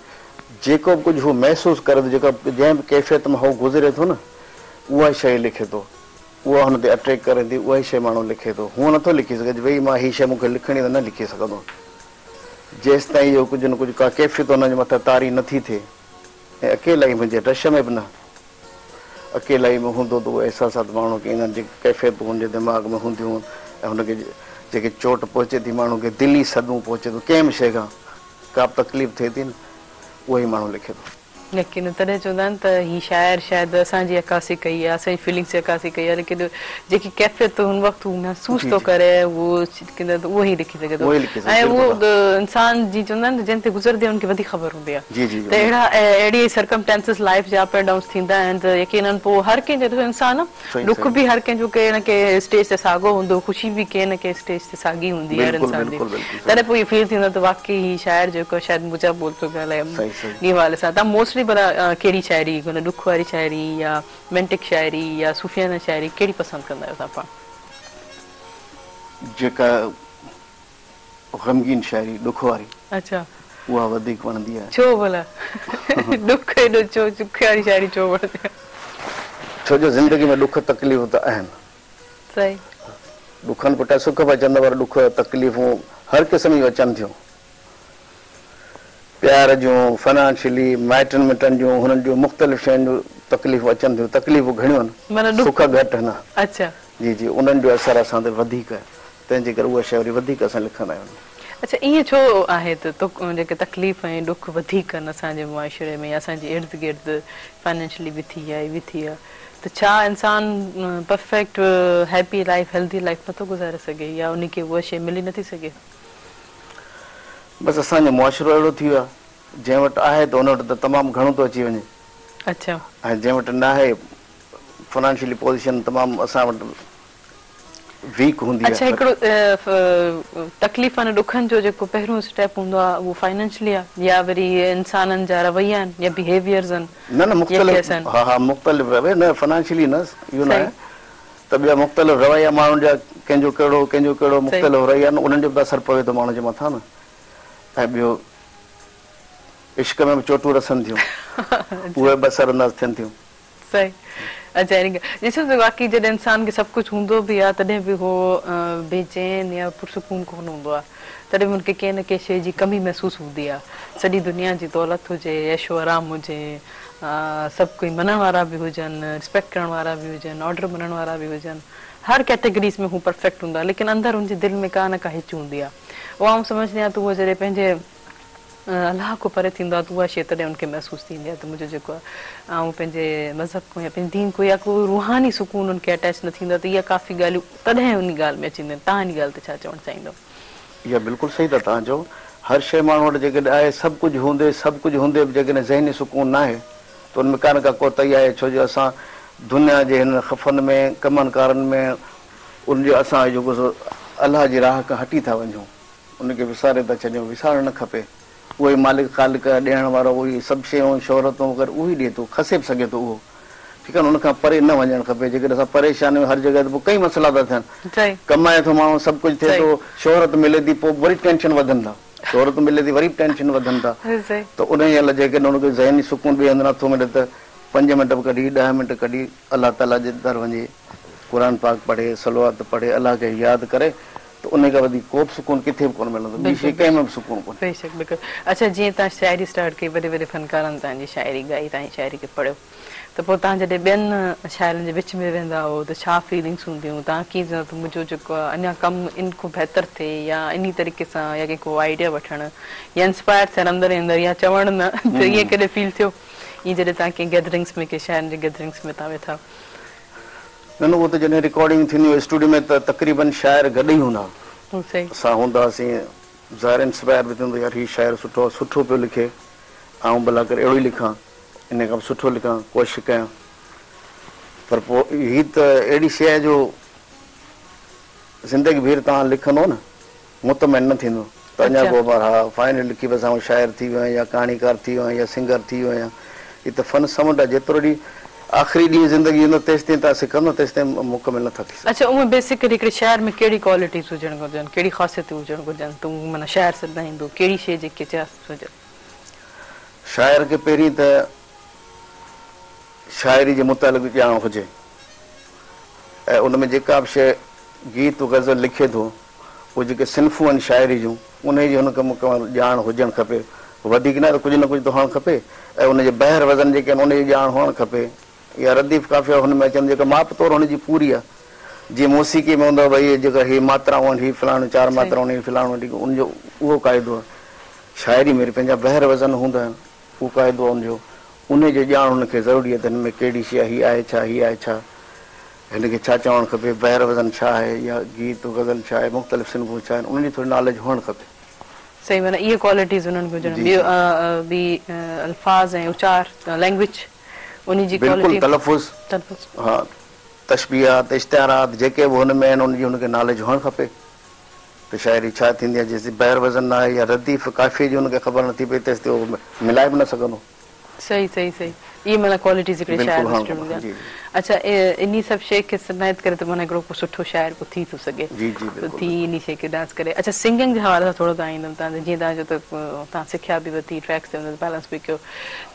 जेको बि कुझु हू महसूसु करे थो जेका जंहिं बि कैफ़ियत मां हू गुज़रे थो न उहा शइ लिखे थो उहा हुन ते अट्रैक्ट करे थी उहा ई शइ माण्हू लिखे थो हूअं नथो लिखी सघे भई मां हीअ शइ मूंखे लिखणी त न लिखी सघंदो जेसि ताईं इहो कुझु न कुझु का कैफ़ियत हुनजे मथां तारी नथी थिए ऐं अकेला ई मुंहिंजे रश में बि न अकेला ई में हूंदो त उहो अहसासात माण्हू खे ईंदा जेके कैफ़ियत हुनजे दिमाग़ में हूंदियूं ऐं हुनखे जेके चोट पहुचे थी माण्हू खे दिली सदमो पहुचे थो कंहिं बि शइ खां का बि तकलीफ़ थिए थी न उहो ई माण्हू लिखे थो लेकिन तॾहिं चवंदा आहिनि त हीअ शाइर शायदि असांजी अकासी कई आहे असांजी फीलिंग्स जी अकासी कई आहे लेकिन जेकी कैफ़ियत हुन वक़्तु हू महसूसु थो करे उहो ई लिखी सघे थो ऐं उहो इंसान जी चवंदा आहिनि जंहिं ते गुज़रंदी आहे हुनखे वधीक ख़बर हूंदी आहे त अहिड़ी सर्कमस्टेंसिस लाइफ जा अप एंड डाउन्स थींदा आहिनि त यकीनन पोइ हर कंहिंजो ॾिसो इंसान दुख बि हर कंहिंजो कंहिं न कंहिं स्टेज ते साॻियो हूंदो ख़ुशी बि कंहिं न कंहिं स्टेज ते साॻी हूंदी आहे हर इंसान जी तॾहिं पोइ इहो फील थींदो त वाक़ई हीअ शाइर जेको शायदि मुंहिंजा बोल थो ॻाल्हाए ॾींहं वाले सां तव्हां मोस्टली भला कहिड़ी शाइरी ॾुख वारी शाइरी या रोमांटिक शाइरी या सूफ़ियाना शाइरी कहिड़ी पसंदि कंदा आहियो तव्हां पाण जेका ग़मगीन शाइरी ॾुख वारी अच्छा उहा वधीक वणंदी आहे छो भला ॾुख एॾो छो ॾुख वारी शाइरी छो वणंदी आहे छो जो ज़िंदगी में ॾुख तकलीफ़ त आहिनि सही ॾुखनि पुठियां सुख बि अचनि पर ॾुख तकलीफ़ूं हर क़िस्म जूं अचनि थियूं प्यार जूं फाइनेंशियली माइटनि मिटनि जूं हुननि जूं मुख़्तलिफ़ शयुनि जूं तकलीफ़ूं अचनि थियूं तकलीफ़ूं घणियूं आहिनि सुख घटि न अच्छा जी जी उन्हनि जो असरु असां ते वधीक आहे तंहिंजे करे उहा शइ वरी वधीक असां लिखंदा आहियूं अच्छा ईअं छो आहे त जेके तकलीफ़ ऐं ॾुख वधीक आहिनि असांजे मुआशिरे में असांजे इर्द गिर्द फाइनेंशियली बि थी आहे बि थी आहे त छा इंसान perfect happy life healthy life नथो गुज़ारे सघे या उनखे उहा शइ मिली नथी सघे बसि असांजो मुआशिरो अहिड़ो थी वियो आहे जंहिं वटि आहे त हुन वटि त तमामु घणो थो अची वञे अच्छा ऐं जंहिं वटि न आहे फाइनेंशियली पोज़ीशन तमामु असां वटि वीक हूंदी आहे अच्छा हिकिड़ो तकलीफ़ ऐं ॾुखनि जो जेको पहिरियों स्टेप हूंदो आहे उहो फाइनेंशियली आहे या वरी इंसाननि जा रवैया आहिनि या बिहेवियर्स आहिनि न न मुख़्तलिफ़ हा हा मुख़्तलिफ़ रवे न फाइनेंशियली न इहो न आहे त ॿिया मुख़्तलिफ़ रवैया माण्हुनि जा कंहिंजो कहिड़ो मुख़्तलिफ़ रवैया आहिनि उन्हनि जो बि असरु पवे थो माण्हू जे मथां न ऐं ॿियो इश्क में बि चोटूं रसनि थियूं उहे बि असरअंदाज़ थियनि थियूं सही अच्छा ॾिसो त बाक़ी जॾहिं इंसान खे सभु कुझु हूंदो बि आहे तॾहिं बि उहो बेचैन या पुरसकून कोन हूंदो आहे तॾहिं बि हुनखे कंहिं न कंहिं शइ जी कमी महसूसु हूंदी आहे सॼी दुनिया जी दौलत हुजे ऐशो आराम हुजे सभु कोई मञण वारा बि हुजनि रिस्पेक्ट करण वारा बि हुजनि ऑर्डर मञण वारा बि हुजनि हर कैटेगरीज़ में हू परफेक्ट हूंदो आहे लेकिन अंदरि हुनजे दिलि में का न का हिच हूंदी आहे उहा आउं सम्झंदी आहियां त उहो जॾहिं पंहिंजे अलाह खां परे थींदो आहे त उहा शइ तॾहिं हुनखे महसूसु थींदी आहे त मुंहिंजो जेको आहे ऐं पंहिंजे मज़हब को या पंहिंजे दीन को या कोई रूहानी सुकून हुनखे अटैच न थींदो आहे त इहा काफ़ी ॻाल्हियूं तॾहिं उन ॻाल्हि में अची वेंदियूं आहिनि तव्हां हिन ॻाल्हि ते छा चवणु चाहींदो इहा बिल्कुलु सही था तव्हां चओ हर शइ माण्हू वटि जेकॾहिं आहे सभु कुझु हूंदे बि जेकॾहिं ज़हनी सुकून न आहे त उनमें कान का कोताही आहे। छो जो असां दुनिया जे हिन ख़फ़नि में कमनि कारनि में उनजो असां जेको सो अलाह जी राह खां हटी था वञूं, उनखे विसारे था छॾियूं। विसारणु न खपे। उहो ई मालिक ख़ालिक ॾियण वारो, उहो ई सभु शयूं शोहरतूं वग़ैरह उहो ई ॾिए थो, खसे बि सघे थो उहो, ठीकु आहे न। उनखां परे न वञणु खपे। जेकॾहिं असां परेशान आहियूं हर जॻह ते पोइ कई मसइला था थियनि। कमाए थो माण्हू, सभु कुझु थिए थो, शोहरत मिले थी, पोइ वरी टेंशन वधनि था। शोहरत मिले थी, वरी टेंशन वधनि था। त उन ई लाइ जेकॾहिं उनखे ज़हनी सुकून ॿिए हंधि नथो मिले त 5 मिंट बि कढी 10 मिंट कढी अलाह ताला जे दर वञे, क़ुर पाक पढ़े, सलवात पढ़े, अलाह खे यादि करे, त उन खां वधीक को बि सुकून किथे बि कोन मिलंदो, ॿी शइ कंहिं में बि सुकून कोन्हे। बेशक बिल्कुलु। अच्छा, जीअं तव्हां शाइरी स्टार्ट कई, वॾे वॾे फनकारनि तव्हांजी शाइरी ॻाई, तव्हांजी शाइरी खे पढ़ियो, त पोइ तव्हां जॾहिं ॿियनि शाइरनि जे विच में वेंदा हो त छा फीलिंग्स हूंदियूं? तव्हां कीअं चवंदा त मुंहिंजो जेको आहे अञा कमु इन खां बहितर थिए, या इन तरीक़े सां, या कंहिंखो आइडिया वठणु, या इंस्पायर थियणु अंदरि अंदरि, या चवणु न, त ईअं कॾहिं फील थियो ईअं जॾहिं तव्हां कंहिं गैदरिंग्स में, कंहिं शाइरनि जी गैदरिंग्स में तव्हां वेठा? न उहो त जॾहिं रिकॉर्डिंग थींदी हुई स्टूडियो में त तक़रीबन शाइर गॾु ई हूंदा, असां हूंदासीं, ज़ाहिर इंस्पायर बि थींदो, यार हीउ शाइर सुठो पियो लिखे, ऐं भला करे अहिड़ो ई लिखां, इन खां सुठो लिखां, कोशिशि कयां। पर पोइ हीअ त अहिड़ी शइ आहे जो ज़िंदगी भर तव्हां लिखंदो न, मुतमइन न थींदो त अञा को बार हा फाइनल लिखी बसि आउं शाइर थी वियो आहियां, या कहाणीकार थी वियो आहियां, या सिंगर थी वियो आहियां। हीअ त फन समुंड आहे। जेतिरो ॾींहुं आख़िरी ॾींहुं ज़िंदगी ईंदो तेसि ताईं तव्हां सिखंदो, तेसि ताईं मुकमिल नथा थी सघो। अच्छा, उहा बेसिकली हिकिड़े शाइर में कहिड़ी क्वालिटीज़ हुजणु घुरिजनि, कहिड़ी ख़ासियतूं हुजणु घुरिजनि, तूं माना शाइर सदाईंदो कहिड़ी शइ जेके हुजे? शाइर खे पहिरीं त शाइरी जे मुतालिक़ ॼाण हुजे, ऐं उन में जेका बि शइ गीत गज़ल लिखे थो, उहे जेके सिन्फ़ूं आहिनि शाइरी जूं, उन जी हुनखे मुकमल ॼाण हुजणु खपे। वधीक न त कुझु न कुझु त हुअणु खपे, ऐं उनजे ॿाहिरि वज़न जेके आहिनि उनजी ॼाण हुअणु खपे। या रदीफ़ काफ़िया हुनमें अचनि जेका माप तौरु हुनजी पूरी आहे। जीअं मौसीक़ी में हूंदो आहे भई जेका हीअ मात्राऊं आहिनि, हीअ फलाणो 4 मात्राऊं आहिनि, फलाणो उनजो उहो क़ाइदो आहे। शाइरी में पंहिंजा ॿाहिरि वज़न हूंदा आहिनि, उहो क़ाइदो आहे उनजो, उनजी ॼाण हुनखे ज़रूरी आहे त हिन में कहिड़ी शइ हीअ आहे छा, हीअ आहे छा, हिनखे छा चवणु खपे, ॿाहिरि वज़न छा आहे, या गीत गज़ल छा आहे, मुख़्तलिफ़ सिन्फ़ूं छा आहिनि, उनजी थोरी नॉलेज हुअणु खपे। सही, माना इहे क्वालिटीज़ हुननि घुरिजनि। ॿी अल्फाज़ ऐं उचार, लैंग्वेज उन जी बिल्कुलु, तलफ़ुज़, हा, तशबीहात, इश्तिहारात जेके बि हुन में आहिनि उनजी हुनखे नॉलेज हुअणु खपे त शाइरी छा थींदी आहे। जेसि ॿाहिरि वज़न न आहे या रदीफ़ काफ़ी जी हुनखे ख़बर नथी पए तेसि ताईं उहो मिलाए बि न सघंदो। सही सही सही, इहे माना क्वालिटीज़ हिकिड़े शाइर में हूंदियूं आहिनि। अच्छा, इन सभु शइ खे समाहित करे त माना हिकिड़ो सुठो शाइर को थी थो सघे, थी इन शइ खे डांस करे। अच्छा, सिंगिंग जे हवाले सां थोरो तव्हां ईंदमि, तव्हां जीअं तव्हांजो त तव्हां सिखिया बि वरिती, ट्रैक्स ते बैलेंस बि कयो,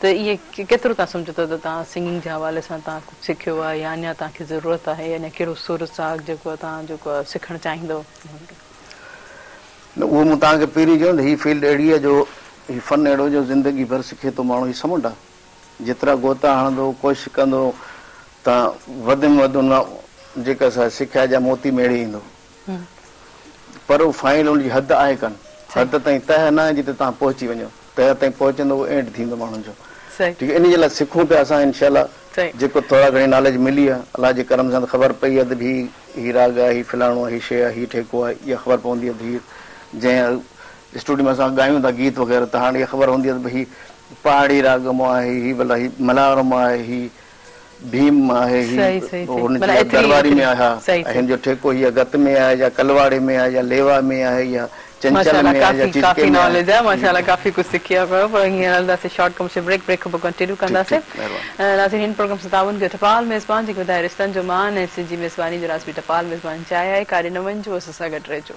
त इहे केतिरो तव्हां सम्झो था त तव्हां सिंगिंग जे हवाले सां तव्हां कुझु सिखियो आहे, या अञा तव्हांखे ज़रूरत आहे, अञा कहिड़ो सुर साग जेको आहे तव्हां जेको आहे सिखणु चाहींदव? न, उहो मूं तव्हांखे पहिरीं चयो न, हीअ फील्ड अहिड़ी आहे जो हीअ फन अहिड़ो जो ज़िंदगी भर सिखे थो माण्हू। हीअ समुंड आहे, जेतिरा गोता हणंदो, कोशिशि कंदो, तव्हां वधि में वधि उन जेका असां सिखिया जा मोती मेड़े ईंदो। पर उहो फाइनल उनजी हद आहे कान, हद ताईं तह न आहे जिते तव्हां पहुची वञो, तह ताईं पहुचंदो उहो एंड थींदो माण्हुनि जो। ठीकु आहे, इन जे लाइ सिखूं पिया असां इंशाअल्लाह, जेको थोरा घणी नॉलेज मिली आहे अलाह जे करम सां, ख़बर पई आहे त हीअ राग आहे, हीअ फलाणो आहे, हीअ शइ आहे, हीअ ठेको आहे, इहा ख़बर पवंदी आहे। हीअ जंहिं स्टूडियो में असां ॻायूं था गीत वग़ैरह, त हाणे इहा ख़बर हूंदी आहे त भई पहाड़ी राग मां आहे, हीअ भला हीअ मलारम आहे, हीअ भीम आहे, हीअ दरबारी में आहे, हिन जो ठेको हीअ गत में आहे, या कलवाड़े में आहे, या लेवा में आहे, या चंचल में आहे, या काफ़ी नॉलेज आहे माशाल्लाह, काफ़ी कुझु सिखिया पियो। पर हींअर हलंदासीं शॉर्ट कमर्शियल ब्रेक खां पोइ कंटिन्यू कंदासीं। नाज़रीन, हिन प्रोग्राम सां ताउन कयो टपाल मेज़बान जेके ॿुधाए रिश्तनि जो मान ऐं सिंधी मेज़बानी जो राज़बी टपाल मेज़बान चाहे आहे, काॾे न वञिजो, असां सां गॾु रहिजो।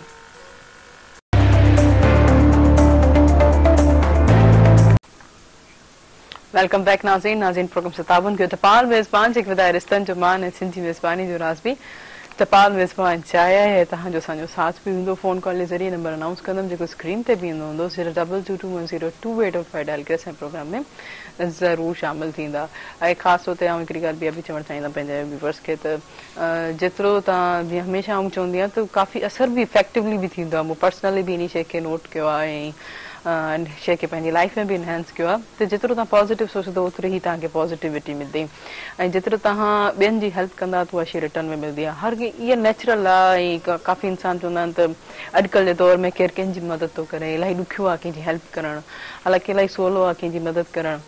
वेलकम बैक नाज़रीन प्रोग्राम से ताबन कयो टपाल मेज़बान जेके ॿुधाए रिश्तनि जो मान ऐं सिंधी मेज़बानी जो राज़बी टपाल मेज़बान चाहे आहे। तव्हांजो असांजो साथ बि हूंदो, फ़ोन कॉल जे ज़रिए नंबर अनाउंस कंदमि जेको स्क्रीन ते बि ईंदो हूंदो, 02221028885 डायल करे असांजे प्रोग्राम में ज़रूरु शामिलु थींदा। ऐं ख़ासि तौर ते आउं हिकिड़ी ॻाल्हि ॿिया बि चवणु चाहींदमि पंहिंजे व्यूवर्स खे, त जेतिरो तव्हां जीअं हमेशह आउं चवंदी आहियां त काफ़ी असर बि इफेक्टिवली बि थींदो आहे। मूं पर्सनली बि इन शइ खे नोट कयो आहे, ऐं शइ खे पंहिंजी लाइफ में बि इनहेंस कयो आहे त जेतिरो तव्हां पॉज़िटिव सोचंदो ओतिरी ई तव्हांखे पॉज़िटिविटी मिलंदी ऐं जेतिरो तव्हां ॿियनि जी हेल्प कंदा त उहा शइ रिटर्न में मिलंदी आहे हर इहा नेचुरल आहे ऐं काफ़ी इंसान चवंदा आहिनि त अॼुकल्ह जे दौर में केरु कंहिंजी मदद थो करे इलाही ॾुखियो आहे कंहिंजी हेल्प करणु हालांकि इलाही सवलो आहे कंहिंजी मदद करणु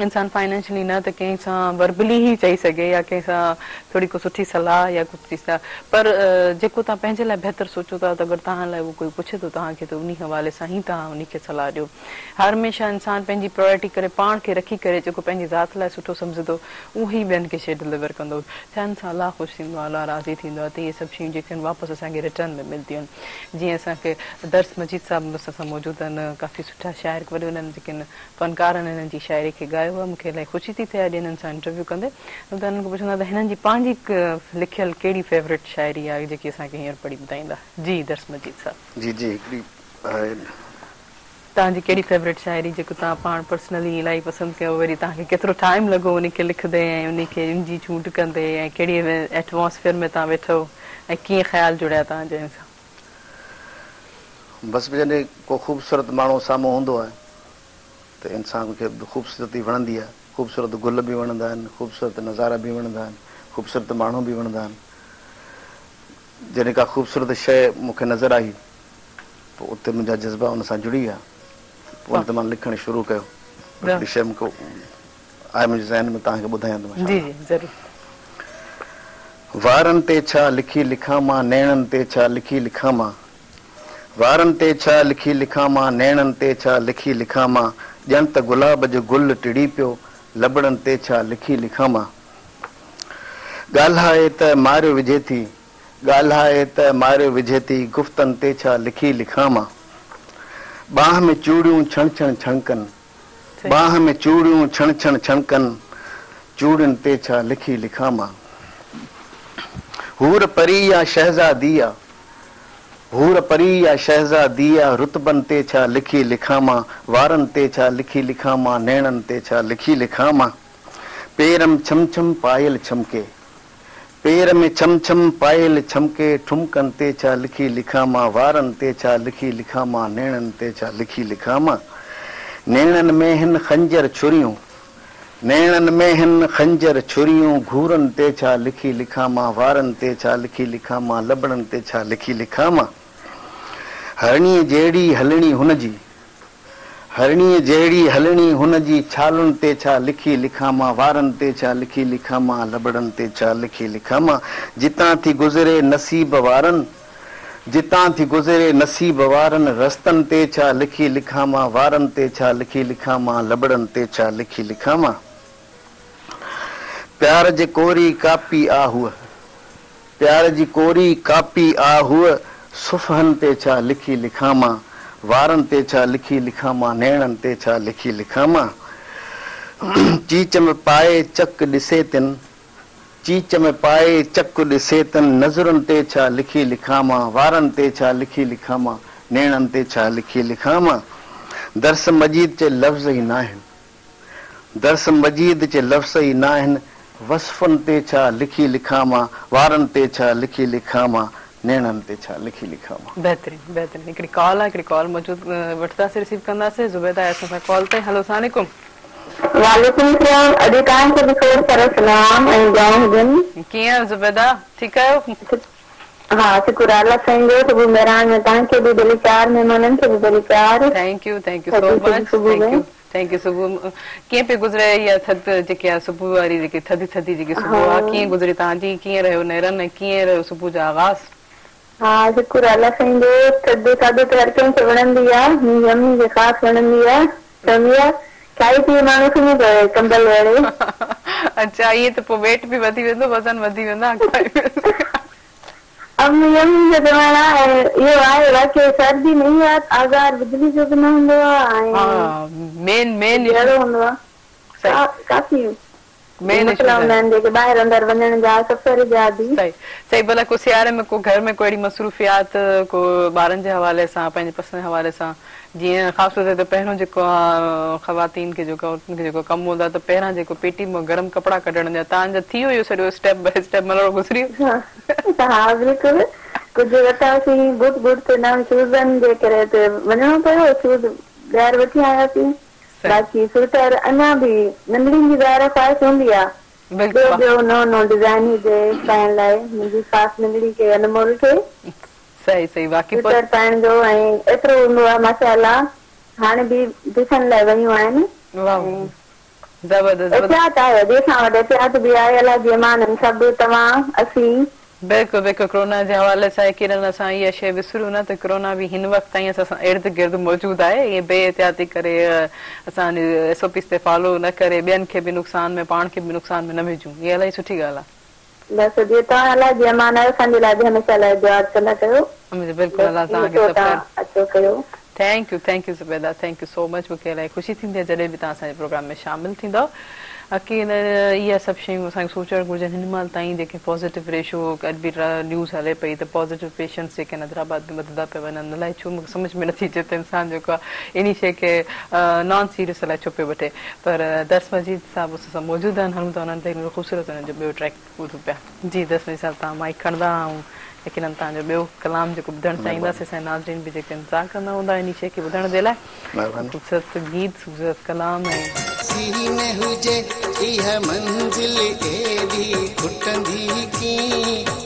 इंसान फाइनेंशियली न त कंहिं सां वर्बली ई चई सघे या कंहिं सां थोरी को सुठी सलाह या कुझु चीज़ पर जेको तव्हां पंहिंजे लाइ बहितर सोचो था त अगरि तव्हां लाइ उहो कोई पुछे थो तव्हांखे त उन हवाले सां ई तव्हां उनखे सलाह ॾियो हर हमेशह इंसान पंहिंजी प्रायोरिटी करे पाण खे रखी करे जेको पंहिंजी ज़ात लाइ सुठो सम्झंदो उहो ई ॿियनि खे शइ डिलीवर कंदो थियनि सां अलाह ख़ुशि थींदो आहे अलाह राज़ी थींदो आहे त इहे सभु शयूं जेके आहिनि वापसि असांखे रिटर्न में मिलंदियूं आहिनि जीअं असांखे दर्स मजीद साहिब मूंसां सां मौजूदु आहिनि काफ़ी सुठा शाइर वॾे उन्हनि जेके फ़नकार आहिनि हिननि जी शाइरी खे ॻायो आहे मूंखे इलाही ख़ुशी थी थिए अॼु हिननि सां इंटरव्यू कंदे त हिननि खां पुछंदा त हिननि जी पंहिंजी लिखियल कहिड़ी फेवरेट शाइरी आहे जेकी असांखे हींअर पढ़ी ॿुधाईंदा जी दर्स मजीद साहिब जी जी हिकिड़ी तव्हांजी कहिड़ी फेवरेट शाइरी जेको तव्हां पाण पर्सनली इलाही पसंदि कयो वरी तव्हांखे केतिरो टाइम लॻो उनखे लिखंदे ऐं उनखे जी चूंड कंदे ऐं कहिड़ी एटमॉस्फेयर में तव्हां वेठो ऐं कीअं ख़्याल जुड़िया तव्हांजे हिन सां बसि जॾहिं को ख़ूबसूरत माण्हू साम्हूं हूंदो आहे त इंसान खे ख़ूबसूरती वणंदी आहे ख़ूबसूरत गुल बि वणंदा आहिनि ख़ूबसूरत नज़ारा बि वणंदा आहिनि ख़ूबसूरत माण्हू बि वणंदा आहिनि जॾहिं का ख़ूबसूरत शइ मूंखे नज़र आई पोइ उते मुंहिंजा जज़्बा उन सां जुड़ी विया पोइ त मां लिखणु शुरू कयो हिकिड़ी शइ मूंखे आहे मुंहिंजे ज़हन में तव्हांखे ॿुधायां थो जी जी ज़रूरु वारनि ते छा लिखी लिखां मां नैणनि ते छा लिखी लिखां मां वारनि ते छा लिखी लिखां मां नैणनि ते छा लिखी लिखां मां ॼण त गुलाब जो गुल टिड़ी पियो लबड़नि ते छा लिखी लिखां मां ॻाल्हाए त मारियो विझे थी ॻाल्हाए त मारियो विझे थी गुफ़्तनि ते छा लिखी लिखां मां बाह में चूड़ियूं छण छण छणकनि बाह में चूड़ियूं छण छण छणकनि चूड़ियुनि ते छा लिखी लिखां मां हूर परी या शहज़ादी आहे हूर परी या शहज़ादी आहे रुतबनि ते छा लिखी लिखां मां वारनि ते छा लिखी लिखां मां नैणनि ते छा लिखी लिखां मां पेर में छम छम पायल छमके पेर में छम छम पायल छमके ठुमकनि ते छा लिखी लिखां मां वारनि ते छा लिखी लिखां मां नैणनि ते छा लिखी लिखां मां नैणनि में हिन खंजर छुरियूं नैणनि में हिन खंजर छुरियूं घूरनि ते छा लिखी लिखां मां वारनि ते छा लिखी लिखां मां लबड़नि ते छा लिखी लिखां मां हरणीअ जहिड़ी हलणी हुनजी हरणीअ जहिड़ी हलणी हुनजी छालुनि ते छा लिखी लिखां मां वारनि ते छा लिखी लिखां मां लबड़नि ते छा लिखी लिखां मां जितां थी गुज़रे नसीब वारनि जितां थी गुज़रे नसीब वारनि रस्तनि ते छा लिखी लिखां मां वारनि ते छा लिखी लिखां मां लबड़नि ते छा लिखी लिखां मां प्यार जी कोरी कापी आ हुअ प्यार जी कोरी कापी आ हुअ सुफ़हनि ते छा लिखी लिखां मां वारनि ते छा लिखी लिखां मां नैणनि ते छा लिखी लिखां मां चीच में पाए चक ॾिसे तिन चीच में पाए चक ॾिसे तिन नज़रुनि ते छा लिखी लिखां मां वारनि ते छा लिखी लिखां मां नैणनि ते छा लिखी लिखां मां दर्स मजीद जे लफ़्ज़ ई न आहिनि दर्स मजीद जे लफ़्ज़ ई न आहिनि वसफ़नि ते छा लिखी लिखां मां वारनि ते छा लिखी लिखां मां नैणनि ते छा लिखी लिखां मां बहितरीन बहितरीन हिकिड़ी कॉल आहे हिकिड़ी कॉल मौजूदु वठंदासीं रिसीव कंदासीं ज़ुबैदा आहे असां सां कॉल ते हेलो अस्सलाम वालेकुम वालेकुम सलाम अॼु तव्हांखे बि खोड़ सारा सलाम ऐं दुआऊं हुजनि कीअं ज़ुबैदा ठीकु आहियो हा शुक्र अल्लाह साईं जो सुबुह महिरान में तव्हांखे बि भली प्यार महिमाननि खे बि भली प्यार thank you so much thank U सुबुह कीअं पे गुज़रे इहा थधि जेकी आहे सुबुह वारी जेकी थधी थधी जेकी सुबुह आहे कीअं गुज़री तव्हांजी कीअं रहियो नेरनि ऐं कीअं रहियो सुबुह जो आगाज़ हा शुक्र अल्लाह साईं जो थधि थधि त हर कंहिंखे वणंदी आहे मुंहिंजी अम्मी खे ख़ासि वणंदी आहे चवंदी आहे खाई पी माण्हू सुम्ही पए कंबल वेड़े अच्छा ईअं त पोइ वेट बि वधी वेंदो वज़न वधी वेंदा अम्मी अम्मी जो चवण आहे इहो आहे वाक़ई सर्दी नहीं आहे आज़ार बिजली जो बि न हूंदो आहे मेन हूंदो आहे काफ़ी जेके ॿाहिरि अंदरि वञण जा सफ़र जा बि सही भला को सियारे में को घर में को अहिड़ी मसरूफ़ियात को ॿारनि जे हवाले सां पंहिंजे पसंदि हवाले सां जीअं ख़ासि तौर ते पहिरियों जेको आहे ख़वातीन खे जेको कमु हूंदो आहे त पहिरां जेको पेटी मां गरम कपिड़ा कढण जा तव्हांजा थी वियो सॼो स्टेप बाय स्टेप मलड़ो गुज़री हा बिल्कुलु कुझु वरितासीं बुट ते न शूज़नि जे करे वञणो पियो शूज़ ॿाहिरि वठी आयासीं। बाक़ी स्वेटर अञा बि नंढड़ी जी ॿाहिरि ख़्वाहिश हूंदी आहे ॿियो नओं नओं डिज़ाइन हुजे पाइण लाइ। मुंहिंजी ख़ासि नंढड़ी खे अनमोल खे सही सही बाक़ी स्वेटर पाइण जो ऐं एतिरो हूंदो आहे माशाअल्लाह। हाणे बि ॾिसण लाइ वयूं आहिनि। ज़बरदस्त एहतियात आहे वॾे खां वॾो एहतियात बि आहे। अलाह जे महिमान सभु तव्हां असीं बिल्कुलु बिल्कुलु कोरोना जे हवाले सां किरण असां इहा शइ विसरूं न त कोरोना बि हिन वक़्तु ताईं असां इर्द गिर्द मौजूदु आहे। ईअं बेहतियाती करे असांजे SOPs ते फॉलो न करे ॿियनि खे बि नुक़सान में पाण खे बि नुक़सान में न विझूं। इहा इलाही सुठी ॻाल्हि आहे। बसि जीअं तव्हां अलाह जे महिमान आहियो असांजे लाइ बि हमेशह लाइ दुआ कंदा कयो। बिल्कुलु अलाह तव्हांखे अचो कयो। Thank U Zubaida thank you so much. मूंखे इलाही ख़ुशी थींदी आहे जॾहिं बि तव्हां असांजे प्रोग्राम में शामिलु थींदव। बाक़ी इहा सभु शयूं असांखे सोचणु घुरिजनि। हिन महिल ताईं जेके पॉज़िटिव रेशो अॼु बि न्यूज़ हले पई त पॉज़िटिव पेशेंट्स जेके हैदराबाद में वधंदा पिया वञनि अलाए छो मूंखे सम्झ में नथी अचे त इंसानु जेको आहे इन शइ खे नॉन सीरियस अलाए छो पियो वठे। पर दस मजीद साहिबु सां मौजूदु आहिनि। हलूं त उन्हनि ते ख़ूबसूरत हुननि जो ॿियो ट्रैक ॿुधूं पिया। जी दस मजीद साहिबु तव्हां माइक खणंदा ऐं यकीनन तव्हांजो ॿियो कलाम जेको ॿुधणु चाहींदासीं असांजा नाज़रीन बि जेके इंतज़ारु कंदा हूंदा इन शइ खे ॿुधण जे लाइ। ख़ूबसूरत गीत ख़ूबसूरत कलाम सीन हुजे इहा मंज़िल एॾी खुटंदी की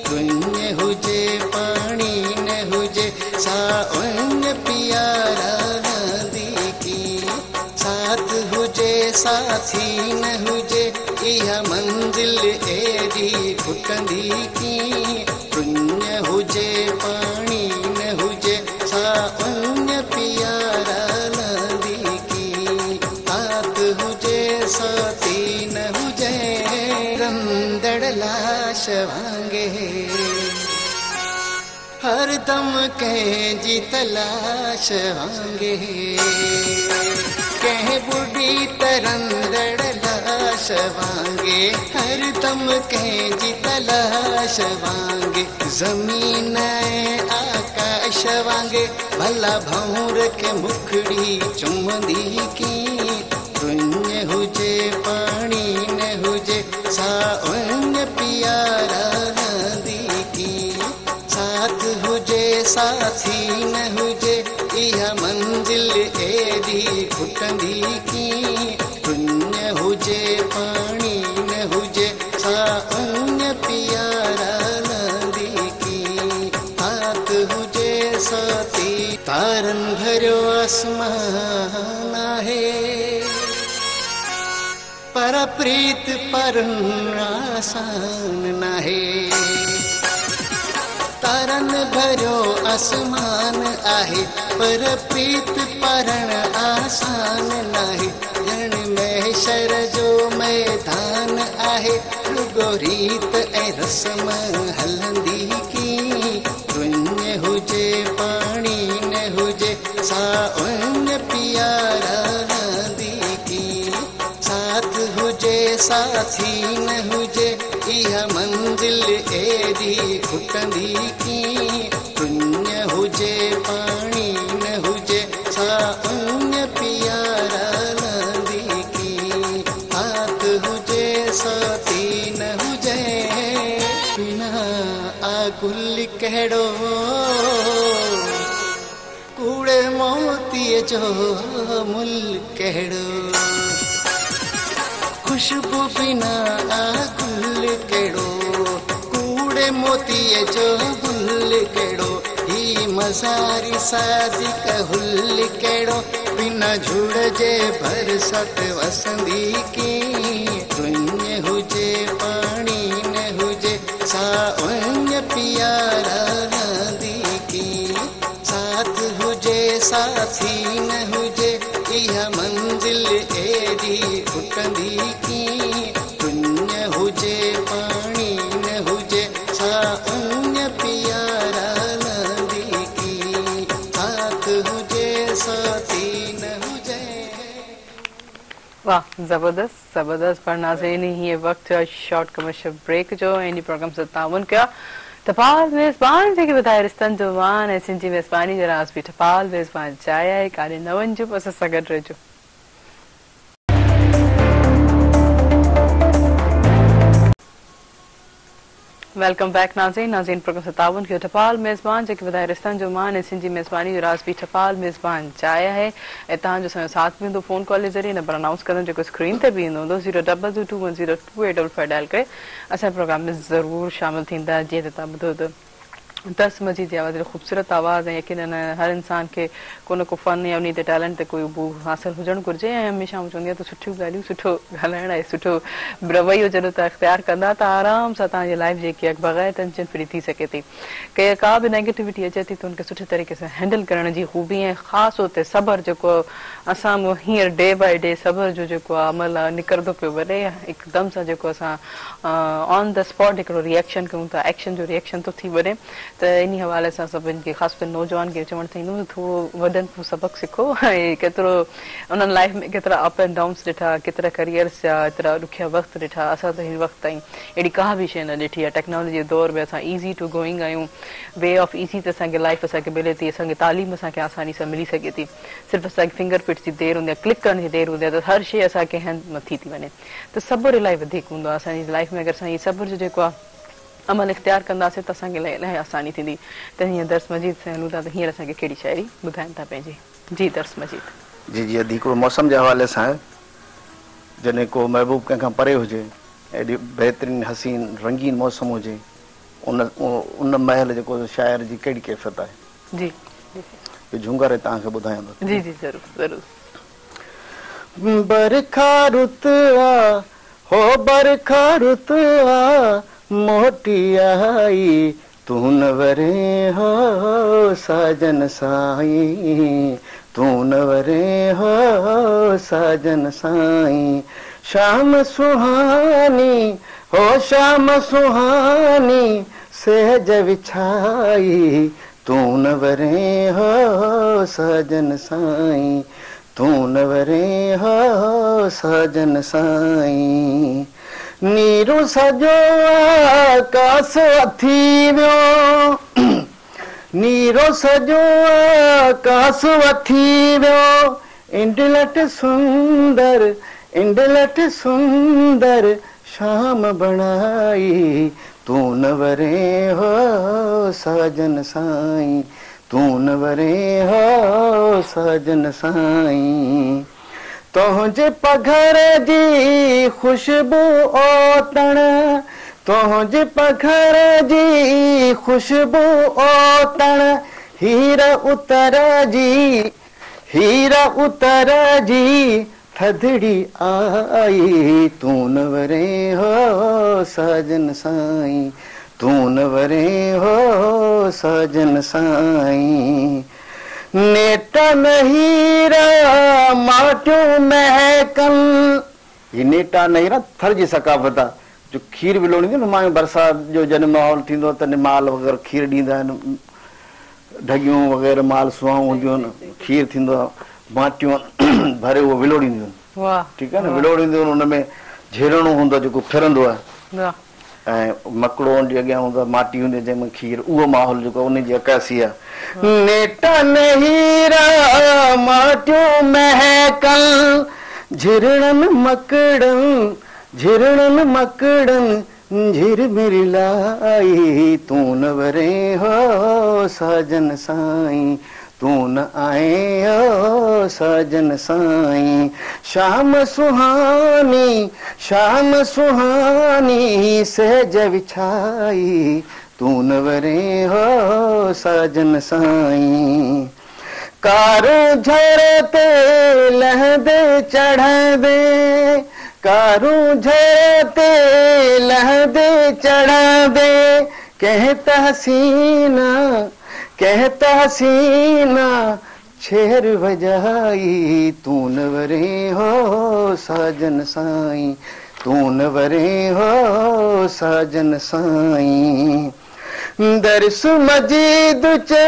दुनिया हुजे पाणी न हुजे सावन प्यारा नदी की साथ हुजे साथी न हुजे इहा मंज़िल एॾी खुटंदी की दुनिया हुजे पाणी न हुजे सावन प्यारा नदी की साथ हुजे साथी न हुजे रंदड़ लाश वांगे हर दम कंहिंजी तलाश वांगे कंहिं बुढ़ी तरंदड़ लाश वांगे हर दम कंहिंजी तलाश वांगे ज़मीन आकाश वांगे भला भौर के मुखड़ी चुमंदी की दुनिया हुजे पाणी न हुजे सावन प्यारा नदी की साथ हुजे साथी न हुजे इहा मंजिल एॾी खुटंदी की दुनिया हुजे पाणी न हुजे सावन प्यारा नदी की साथ हुजे साथी तारन भरियो आसमान आहे पर प्रीत पर आसान नाहे तारन भरियो आसमान आहे पर प्रीत परण आसान नाहे ॼण महशर जो मैदान आहे रुगो रीत ऐं रस्म हलंदी की दुनिया हुजे पाणी न हुजे सावन प्यारा नदी की साथ हुजे साथी न हुजे इहा मंजिल एॾी खुटंदी की दुनिया हुजे पाणी न हुजे सावन प्यारा नदी की साथ हुजे साथी न हुजे बिना आगुल कहिड़ो कूड़े मोतीअ जो मुल कहिड़ो खुशबू बिना गुल कहिड़ो कूड़े मोतीअ जो गुल कहिड़ो ही मज़ारी सादी हुल कहिड़ो बिना झुड़ जे बरसत वसंदी की दुनिया हुजे पाणी न हुजे सावन प्यारा नदी की साथ हुजे साथी न हुजे इहा मंजिल एॾी खुटंदी की दुनिया हुजे पाणी न हुजे सावन प्यारा नदी की साथ हुजे साथी न हुजे। वाह ज़बरदस्त ज़बरदस्त। पर नाज़रीन हीअ वक़्तु आहे शॉर्ट कमर्शियल ब्रेक जो ऐं इन प्रोग्राम सां ताउन कया टपाल मेज़बान जेके ॿुधाए रिश्तनि जो मान ऐं सिंधी मेज़बानी जो राज़ बि टपाल मेज़बान चाहे आहे काॾे न वञिजो बसि असां गॾु रहिजो। वेलकम बैक नाज़रीन प्रोग्राम 57 के टपाल मेज़बान जेके वधाए रिश्तनि जो मान ऐं सिंधी मेज़बानी जो राज़बी टपाल मेज़बान चाहे आहे ऐं तव्हांजो असांजो साथ बि हूंदो फ़ोन कॉल जे ज़रिए नंबर अनाउंस कंदमि जेको स्क्रीन ते बि ईंदो हूंदो 02221028555 डायल करे असांजे प्रोग्राम में ज़रूरु शामिल थींदा जीअं त तव्हां ॿुधो त दर्स मजीद जी आवाज़ ख़ूबसूरत आवाज़ ऐं यकीनन हर इंसान खे को न को फ़न या उन ते टैलेंट ते कोई बू हासिल हुजणु घुरिजे ऐं हमेशह मां चवंदी आहियां त सुठियूं ॻाल्हियूं सुठो ॻाल्हाइण ऐं सुठो रवैयो जॾहिं तव्हां इख़्तियार कंदा त आराम सां तव्हांजी लाइफ जेकी आहे बग़ैर टेंशन फ्री थी सघे थी का बि नेगेटिविटी अचे थी त उनखे सुठे तरीक़े सां हैंडल करण जी ख़ूबी ऐं ख़ासि तौर ते सब्र जेको असां हींअर डे बाय डे सब्र जो जेको आहे अमल आहे निकिरंदो पियो वञे हिकदमि सां जेको असां ऑन द स्पॉट हिकिड़ो रिएक्शन कयूं था एक्शन जो रिएक्शन थो थी वञे त इन हवाले सां सभिनि खे ख़ासि करे नौजवान खे चवणु चाहींदुमि थोरो वॾनि खां सबक़ु सिखो ऐं केतिरो उन्हनि लाइफ में केतिरा अप एंड डाउन्स ॾिठा केतिरा करियर्स जा एतिरा ॾुखिया वक़्तु ॾिठा असां त हिन वक़्तु ताईं अहिड़ी का बि शइ न ॾिठी आहे टेक्नोलॉजी जे दौर में असां ईज़ी टू गोइंग आहियूं वे ऑफ ईज़ी त असांखे लाइफ असांखे मिले थी असांखे तालीम असांखे आसानी सां मिली सघे थी सिर्फ़ु असांखे फिंगर प्रिंट्स जी देरि हूंदी आहे क्लिक करण जी देरि हूंदी आहे त हर शइ असांखे हैंड मथी थी वञे त सब्र इलाही वधीक हूंदो आहे असांजी लाइफ में अगरि असां हीअ सब्र जो जेको आहे अमल इख़्तियार कंदासीं त असांखे इलाही आसानी थींदी त हीअं दर्स मजीद सां हलूं था त हींअर असांखे कहिड़ी शाइरी ॿुधाइनि था पंहिंजी जी दर्स मजीद जी जी अॼु हिकिड़ो मौसम जे हवाले सां जॾहिं को महबूब कंहिंखां परे हुजे एॾी बहितरीन हसीन रंगीन मौसम हुजे उन महल जेको शाइर जी कहिड़ी कैफ़ियत आहे जी इहो झुंगर तव्हांखे ॿुधाईंदो जी जी ज़रूरु ज़रूरु बरखा रुत आ हो बरखा रुत आ मोटी आई तू न वरे हो साजन साई तू न वरे हो साजन साई शाम सुहानी हो शाम सुहानी सहज विछाई तू न वरे हो साजन साई तू न वरे हो साजन साई नीरू सजो आकाश अथी वियो नीरो सजो आकाश अथी वियो इंडलट सुंदर शाम बणाई तू न वरे हो साजन साई तू न वरे हो साजन साई तुंहिंजे पघर जी खुशबू ओतण तुंहिंजे पघर जी खुशबू ओतण हीर उतर जी थधड़ी आई तू न वरे हो साजन साई तू न वरे हो साजन साई नेट नहीरा माटियूं महकन ही नेटा नहीरा थर जी सकाफ़त आहे जो खीर विलोड़ींदी न मायूं बरसाति जो जॾहिं माहौल थींदो आहे तॾहिं माल वग़ैरह खीर ॾींदा आहिनि ढगियूं वग़ैरह माल सुहाऊं हूंदियूं आहिनि खीर थींदो आहे माटियूं भरे उहो विलोड़ींदियूं आहिनि ठीकु आहे न विलोड़ींदियूं आहिनि हुन में झेरणो हूंदो आहे जेको फिरंदो आहे ऐं मकड़ो हुनजे अॻियां हूंदो आहे माटी हूंदी आहे जंहिंमें खीर उहो माहौल जेको उनजी अकासी आहे नेट नहीरा माटियूं महकल झिरणनि मकड़नि झिर मेरी लाई तू न वरे हो साजन साई तू न आए हो साजन साई शाम सुहानी सहज विछाई तू न वरे हो साजन साई कारो झरते लहदे चढ़दे कारू झरते लहदे चढ़दे कहता हसीना छेर वजाई तू न वरे हो साजन साई तू न वरे हो साजन साई दर्स मजीद चे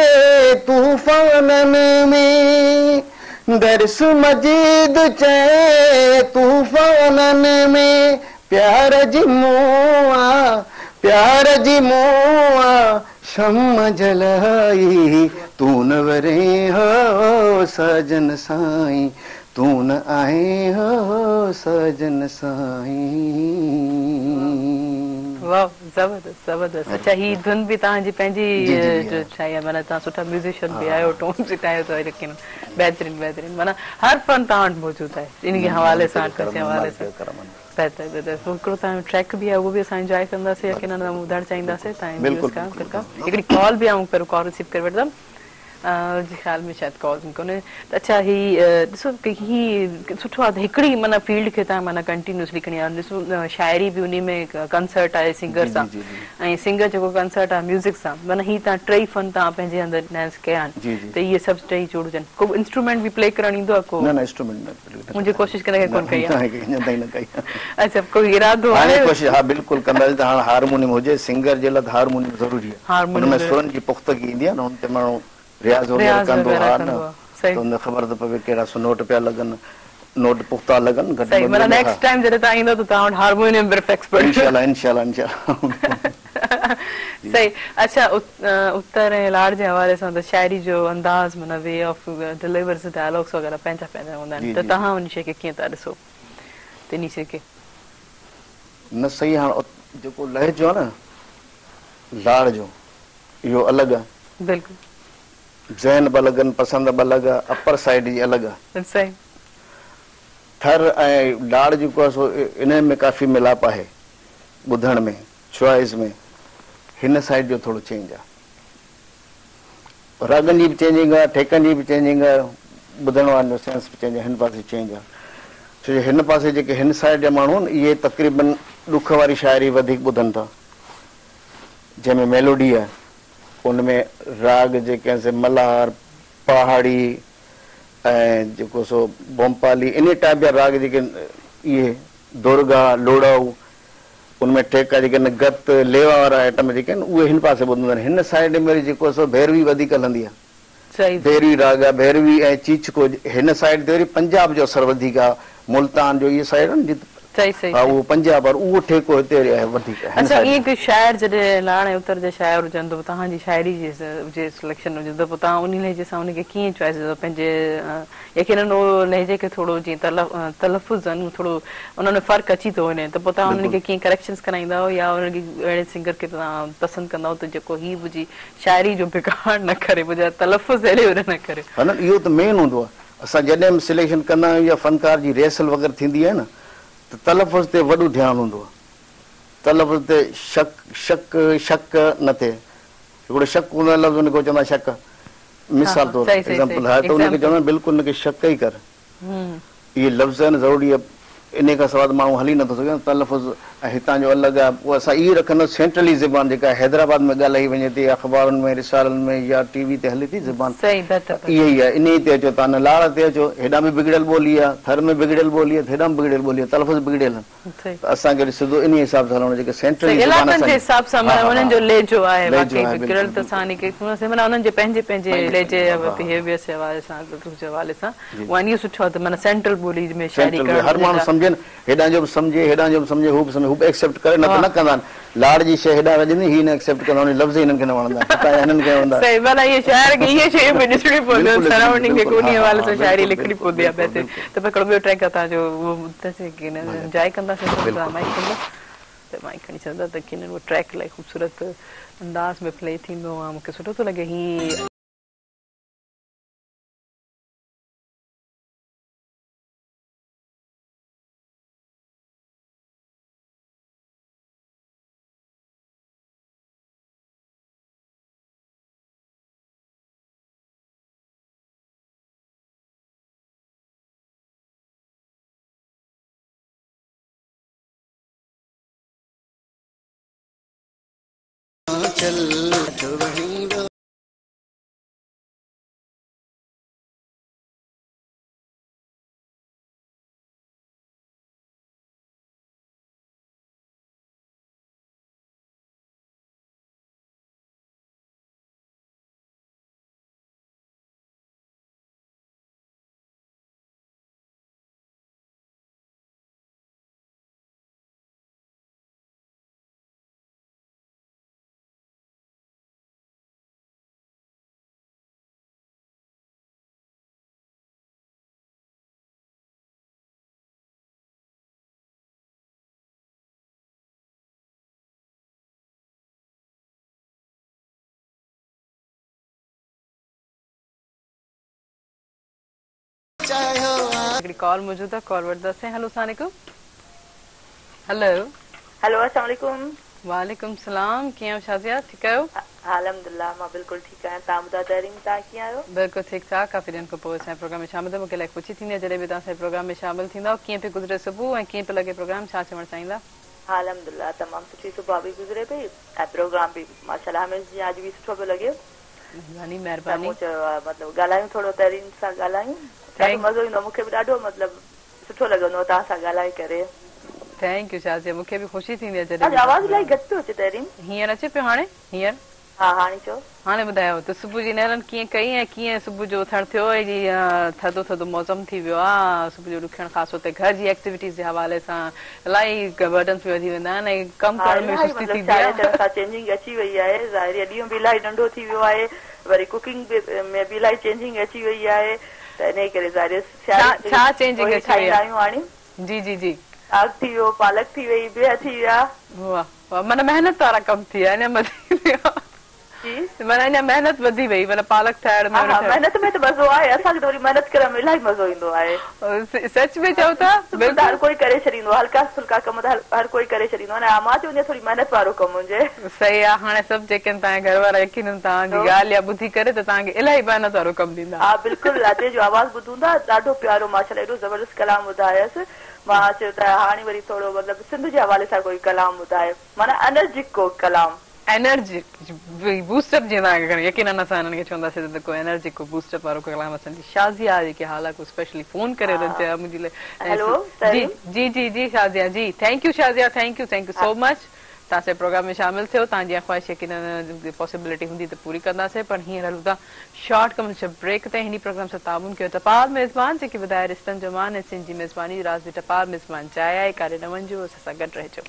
तूफानन में दर्स मजीद चे तूफानन में प्यार जी मुआ शम्म जलाई तू न वरे हो साजन साई तू न आए हो साजन साई वाह ज़बरदस्त ज़बरदस्त। अच्छा ही धुन भी तव्हांजी पंहिंजी छा आहे माना तव्हां सुठा म्यूज़िशियन भी आहियो टोन सिटायो अथव लेकिन बहितरीनु बहितरीनु माना हर फन तव्हां वटि मौजूदु आहे इन हवाले सां हवाले सां बहितर बहितर हिकिड़ो तव्हांजो ट्रैक बि आहे उहो बि असां इंजॉय कंदासीं यकीनन ॿुधणु चाहींदासीं तव्हां हिकिड़ी कॉल बि आहे पहिरियों कॉल रिसीव करे वठंदमि जी ख़्याल में शायदि कॉल कोन्हे त अच्छा ही ॾिसो की ही सुठो आहे त हिकिड़ी माना फील्ड खे तव्हां माना कंटिन्यूसली खणी आहियो ॾिसो शाइरी बि उन में कंसर्ट आहे सिंगर सां ऐं सिंगर जेको कंसर्ट आहे म्यूज़िक सां माना ही तव्हां टई फन तव्हां पंहिंजे अंदरि एनहांस कया आहिनि त इहे सभु टई जोड़जनि को इंस्ट्रूमेंट बि प्ले करणु ईंदो आहे को न इंस्ट्रूमेंट मुंहिंजी कोशिशि करे कोन कई आहे अच्छा कोई इरादो आहे कोशिशि हा बिल्कुलु कंदासीं त हाणे हारमोनियम हुजे सिंगर जे लाइ त हारमोनियम ज़रूरी आहे हुनमें सुरनि जी पुख़्तगी ईंदी आहे न हुन ते माण्हू रियाज़ वग़ैरह कंदो आहे न त हुन ख़बर थो पवे कहिड़ा नोट पिया लॻनि नोट पुख़्ता लॻनि सही माना नेक्स्ट टाइम जॾहिं तव्हां ईंदो त तव्हां वटि हारमोनियम ब्रिफ एक्सपर्ट इंशाल्लाह इंशाल्लाह इंशाल्लाह सही अच्छा उत्तर ऐं लाड़ जे हवाले सां त शाइरी जो अंदाज़ माना वे ऑफ डिलीवर्स डायलॉग्स वग़ैरह पंहिंजा पंहिंजा हूंदा आहिनि त तव्हां उन शइ खे कीअं था ॾिसो तिनी शइ खे न सही हाणे जेको लहजो आहे न लाड़ जो इहो अलॻि आहे बिल्कुलु ज़हन ब अलॻि पसंदि ब अलॻि आहे अपर साइड जी अलॻि आहे सही थर ऐं लाड़ जेको आहे सो इन में काफ़ी मिलाप आहे ॿुधण में चॉइस में हिन साइड जो थोरो चेंज आहे रागनि जी बि चेंजिंग आहे ठेकनि जी बि चेंजिंग आहे ॿुधण वारनि जो सेंस बि चेंज आहे हिन पासे चेंज आहे छो जो हिन पासे जेके हिन साइड जा माण्हू आहिनि इहे तक़रीबन ॾुख वारी शाइरी वधीक ॿुधनि था जंहिंमें मेलोडी आहे उनमें राग जेके आहिनि से मल्हार पहाड़ी ऐं जेको सो बोमपाली इन टाइप जा राग जेके इहे दुर्गा लोड़ाऊ उनमें ठेका जेके आहिनि गत लेवा वारा आइटम जेके आहिनि उहे हिन पासे ॿुधंदा आहिनि हिन साइड में जेको सो भैरवी वधीक हलंदी आहे भैरवी राग आहे भैरवी ऐं चीचको हिन साइड ते वरी पंजाब जो असरु वधीक आहे मुल्तान जो इहे साइड आहिनि हा उहो पंजाब और उहो ठेको हिते आहे वधीक अच्छा ईअं कि शाइर जॾहिं लाड़ ऐं उत्तर जा शाइर हुजनि त तव्हांजी शाइरी जे सिलेक्शन हुजे त पोइ तव्हां उन लहजे सां उनखे कीअं चॉइस पंहिंजे यकीनन उहो लहजे खे थोरो जीअं तलफ़ुज़ आहिनि थोरो उन में फ़र्क़ु अची थो वञे त पोइ तव्हां उनखे कीअं करेक्शन्स कराईंदा आहियो या उनखे अहिड़े सिंगर खे तव्हां पसंदि कंदा त जेको हीउ हुजे शाइरी जो बिगाड़ न करे मुंहिंजा तलफ़ुज़ अहिड़े ओड़े न करे इहो त मेन हूंदो आहे असां जॾहिं बि सिलेक्शन कंदा आहियूं या फनकार जी रिहर्सल वग़ैरह थींदी आहे न त तलफ़ुज़ ते वॾो ध्यानु हूंदो आहे तलफ़ुज़ ते शक शक न थिए हिकिड़ो शक हूंदो आहे लफ़्ज़ हुनखे चवंदा शक मिसाल तौरु एग्ज़ाम्पल आहे त हुनखे चवंदा बिल्कुलु हुनखे शक ई कर इहे लफ़्ज़ आहिनि ज़रूरी आहे इन खां सवाइ माण्हू हली नथो सघे तलफ़ुज़ ऐं हितां जो अलॻि आहे पोइ असां इहे रखंदासीं सेंट्रली ज़बान जेका हैदराबाद में ॻाल्हाई वञे थी अख़बारुनि में रिसालनि में या टीवी ते हले थी ज़बान इहा ई आहे इन ई ते अचो तव्हां न लाड़ ते अचो हेॾां बि बिगड़ियल ॿोली आहे थर में बिगड़ियल ॿोली आहे हेॾां बि बिगड़ियल ॿोली आहे तलफ़ुज़ बिगड़ियल आहिनि त असांखे सिधो इन हिसाब सां हलणो जेके सेंट्रली इलाइक़नि जे हिसाब सां उन्हनि जो लहजो आहे बिगड़ियल त असां उन्हनि जे पंहिंजे पंहिंजे लहजे बिहेवियर जे हवाले सां जे हवाले सां उहा इहो सुठो आहे त माना सेंट्रल ॿोली में शाइरी हर माण्हू सम्झनि हेॾां जो बि सम्झे हेॾां जो बि सम्झे हू बि सम्झे हू बि एक्सेप्ट करे न त न कंदा आहिनि लाड़ जी शइ हेॾां वॼंदी ही न एक्सेप्ट कंदा लफ़्ज़ हिननि खे न वणंदा हिननि खे वणंदा सही माना इहे शाइर खे इहे शयूं बि ॾिसणी पवंदी आहे सराउंडिंग खे उन हवाले सां शाइरी लिखणी पवंदी आहे त हिकिड़ो ॿियो ट्रैक आहे तव्हांजो उहो इंजॉय कंदासीं माइक कंदा त माइक खणी छॾंदा त कीअं उहो ट्रैक इलाही ख़ूबसूरत अंदाज़ में प्ले थींदो आहे मूंखे सुठो थो लॻे ही चल हिकिड़ी कॉल मौजूद आहे, कॉल वठंदासीं। हेलो अस्सलाम वालेकुम। हेलो हेलो अस्सलाम वालेकुम। वालेकुम सलाम। कीअं आहियो शाज़िया, ठीकु आहियो? अल्हम्दुलिल्लाह मां बिल्कुलु ठीकु आहियां। तव्हां ॿुधायो तहरीम, तव्हां कीअं आहियो? बिल्कुलु ठीकु ठाक। काफ़ी ॾींहंनि खां पोइ असांजे प्रोग्राम में शामिल थियो। मूंखे इलाही ख़ुशी थींदी आहे जॾहिं बि तव्हां असांजे प्रोग्राम में शामिल थींदा। कीअं पियो गुज़रे सुबुह ऐं कीअं पियो लॻे प्रोग्राम, छा चवणु चाहींदा? अल्हम्दुलिल्लाह तमामु सुठी सुबुह बि गुज़रे पई ऐं प्रोग्राम बि माशाल्लाह हमेशह जीअं अॼु बि सुठो पियो लॻे। महिरबानी। मतिलबु ॻाल्हायूं, थोरो तहरीम सां ॻाल्हायूं, ॾाढो मज़ो ईंदो। मूंखे बि ॾाढो मतिलबु सुठो लॻंदो तव्हां सां ॻाल्हाए करे। थैंक यू शाज़िया, मूंखे बि ख़ुशी थींदी आहे जॾहिं। आवाज़ इलाही घटि थो अचे तहरीम। हींअर अचे पियो हाणे? हींअर हा हाणे चओ। हाणे ॿुधायो त सुबुह जी नेरनि कीअं कई ऐं कीअं सुबुह जो उथणु थियो ऐं जीअं थधो थधो मौसम थी वियो आहे। सुबुह जो ॾुखण ख़ासि तौर ते घर जी एक्टिविटीज़ जे हवाले सां इलाही बर्डन्स बि वधी वेंदा आहिनि ऐं कमु करण में सुस्ती थींदी आहे। चेंजिंग अची वई आहे, ज़ाहिर ॾींहुं बि इलाही नंढो थी वियो आहे, वरी कुकिंग में बि इलाही चेंजिंग अची वई आहे, त इन करे ज़ाहिर छा चेंजिंग अची वई आहे हाणे? जी जी जी, आग थी वियो, पालक थी वई, बिह थी विया। वाह, माना महिनत वारा कम थी विया, अञा माना अञा महिनत वधी वई, माना पालक ठाहिण में। महिनत में त मज़ो आहे, असांखे त वरी महिनत करण में इलाही मज़ो ईंदो आहे। सच में चओ था? हर कोई करे छॾींदो, हल्का फुल्का कम त हर कोई करे छॾींदो आहे। मां चवंदी थोरी महिनत वारो कमु हुजे। सही आहे। हाणे सभु जेके तव्हांजे घर वारा यकीननि तव्हांजी ॻाल्हि या ॿुधी करे त तव्हांखे इलाही महिनत वारो कमु ॾींदा। हा बिल्कुलु, राति जो आवाज़ ॿुधूं था, ॾाढो प्यारो माशाल्लाह एॾो ज़बरदस्त कलाम ॿुधायसि। मां चयो त हाणे वरी थोरो मतिलबु सिंध जे हवाले सां कोई कलाम ॿुधाए, माना एनर्जिक को कलाम। एनर्जी बूस्टअप जीअं तव्हांखे यकीननि असां हिननि खे चवंदासीं त को एनर्जी को बूस्टअप वारो कलाम असांजी शाज़िया जेके हालांकि स्पेशली फोन करे रहिया मुंहिंजे लाइ। हेलो जी जी जी जी Shazia ji, thank you Shazia, thank you so much. तव्हां असांजे प्रोग्राम में शामिल थियो। तव्हां जीअं ख़्वाहिश यकीननि पॉसिबिलिटी हूंदी त पूरी कंदासीं, पर हींअर हलूं था शॉर्ट कमर्शियल ब्रेक ते। हिन प्रोग्राम सां तामुन कयो टपाल मेज़बान जेके ॿुधाए रिश्तनि जो मान ऐं सिंध जी मेज़बानी राज़ बि टपाल मेज़बान चाहे आहे, काॾे न वञिजो, असां सां गॾु रहिजो।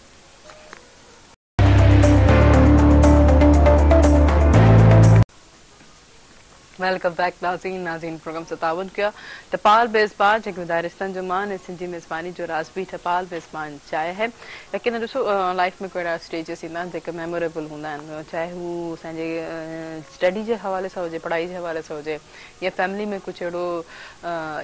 वेलकम बैक नाज़रीन प्रोग्राम से ताउन किया टपाल मेज़बान जेके ॿुधाए रिश्तनि जो मान ऐं सिंधी मेज़बानी जो राज़ बि टपाल मेज़बान चाहे है। लेकिन ॾिसो लाइफ में कहिड़ा स्टेजिस ईंदा आहिनि जेके मेमोरेबल हूंदा आहिनि, चाहे हू असांजे स्टडी जे हवाले सां हुजे, पढ़ाई जे हवाले सां हुजे, या फैमिली में कुझु अहिड़ो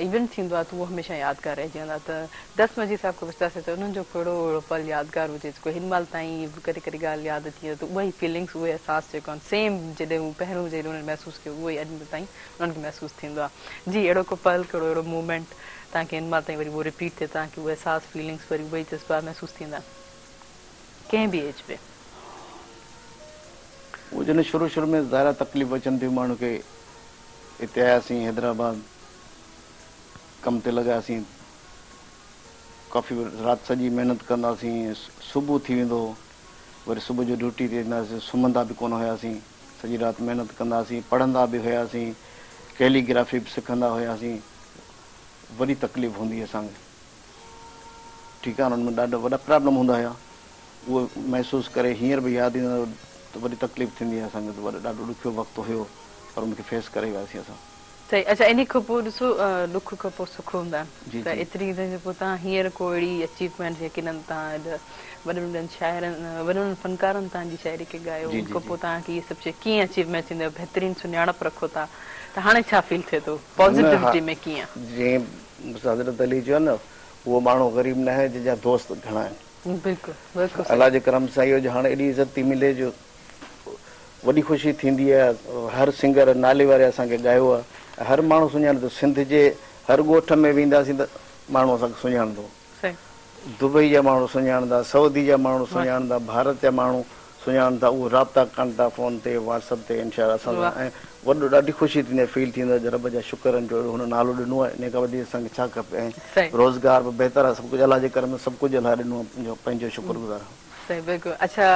इवेंट थींदो आहे त उहो हमेशह यादगार रहिजी वेंदा। त 10 मजी साहिब खां पुछंदासीं त उन्हनि जो कहिड़ो पल यादगार हुजे जेको हिन महिल ताईं कॾहिं कॾहिं ॻाल्हि यादि अची वई, त उहा ई फीलिंग्स, उहे अहसास जेको आहिनि सेम जॾहिं हू पहिरियों जॾहिं उन्हनि महसूसु कयो उहो ई अॼु ताईं उन्हनि खे महसूसु थींदो आहे। जी, अहिड़ो को पल, कहिड़ो अहिड़ो मूवमेंट तव्हांखे हिन महिल ताईं वरी उहो रिपीट थिए, तव्हांखे उहे अहसास फीलिंग्स वरी उहे ई जज़्बा महसूसु थींदा कंहिं बि एज पे? वो जन शुरू में ज़ाहिर तकलीफ़ अचनि थियूं माण्हू खे। हिते आयासीं हैदराबाद, कम ते लॻासीं, काफ़ी राति सॼी महिनत कंदासीं, सुबुह थी वेंदो, वरी सुबुह जो ड्यूटी ते वेंदासीं, सुम्हंदा बि कोन हुयासीं, सॼी राति महिनत कंदासीं, पढ़ंदा बि हुयासीं, कैलीग्राफी बि सिखंदा हुयासीं। वरी तकलीफ़ हूंदी असांखे, ठीकु आहे, हुननि में ॾाढा वॾा प्रॉब्लम हूंदा हुया, उहो महसूसु करे हींअर बि यादि ईंदो त वरी तकलीफ़ थींदी आहे असांखे। त ॾाढो ॾुखियो वक़्तु हुयो, पर उनखे फेस करे वियासीं असां। सही। अच्छा, इन खां पोइ ॾिसो ॾुख खां पोइ सुख हूंदा आहिनि, त एतिरी पोइ तव्हां हींअर को अहिड़ी अचीवमेंट यकीननि तव्हां वॾनि वॾनि शाइरनि, वॾनि फनकारनि तव्हांजी शाइरी खे ॻायो, उन खां पोइ तव्हांखे इहे सभु शइ कीअं अचीवमेंट थींदव, बहितरीनु सुञाणप रखो था, त हाणे छा फील थिए थो पॉज़िटिविटी में कीअं? जीअं हज़रत अली चयो न, उहो माण्हू ग़रीब न आहे जंहिंजा दोस्त घणा आहिनि। बिल्कुलु बिल्कुलु, अलाह जे करम सां इहो जो हाणे एॾी इज़त थी मिले जो वॾी ख़ुशी थींदी आहे। हर सिंगर नाले वारे असांखे ॻायो आहे, हर माण्हू सुञाणंदो। सिंध जे हर ॻोठ में वेंदासीं त माण्हू असांखे सुञाणंदो, दुबई जा माण्हू सुञाणंदा, सऊदी जा माण्हू सुञाणंदा, भारत जा माण्हू सुञाणंदा, उहो राब्ता कनि था फ़ोन ते, व्हाट्सअप ते, इंशाअल्लाह असां ऐं वॾो ॾाढी ख़ुशी थींदी आहे, फील थींदो आहे रब जा शुक्रनि जो हुन नालो ॾिनो आहे, इन खां वधीक असांखे छा खपे। ऐं रोज़गार बि बहितर आहे, सभु कुझु अलाह जे कर में सभु कुझु अलाह ॾिनो आहे, पंहिंजो शुक्रगुज़ार। सही, बिल्कुलु। अच्छा,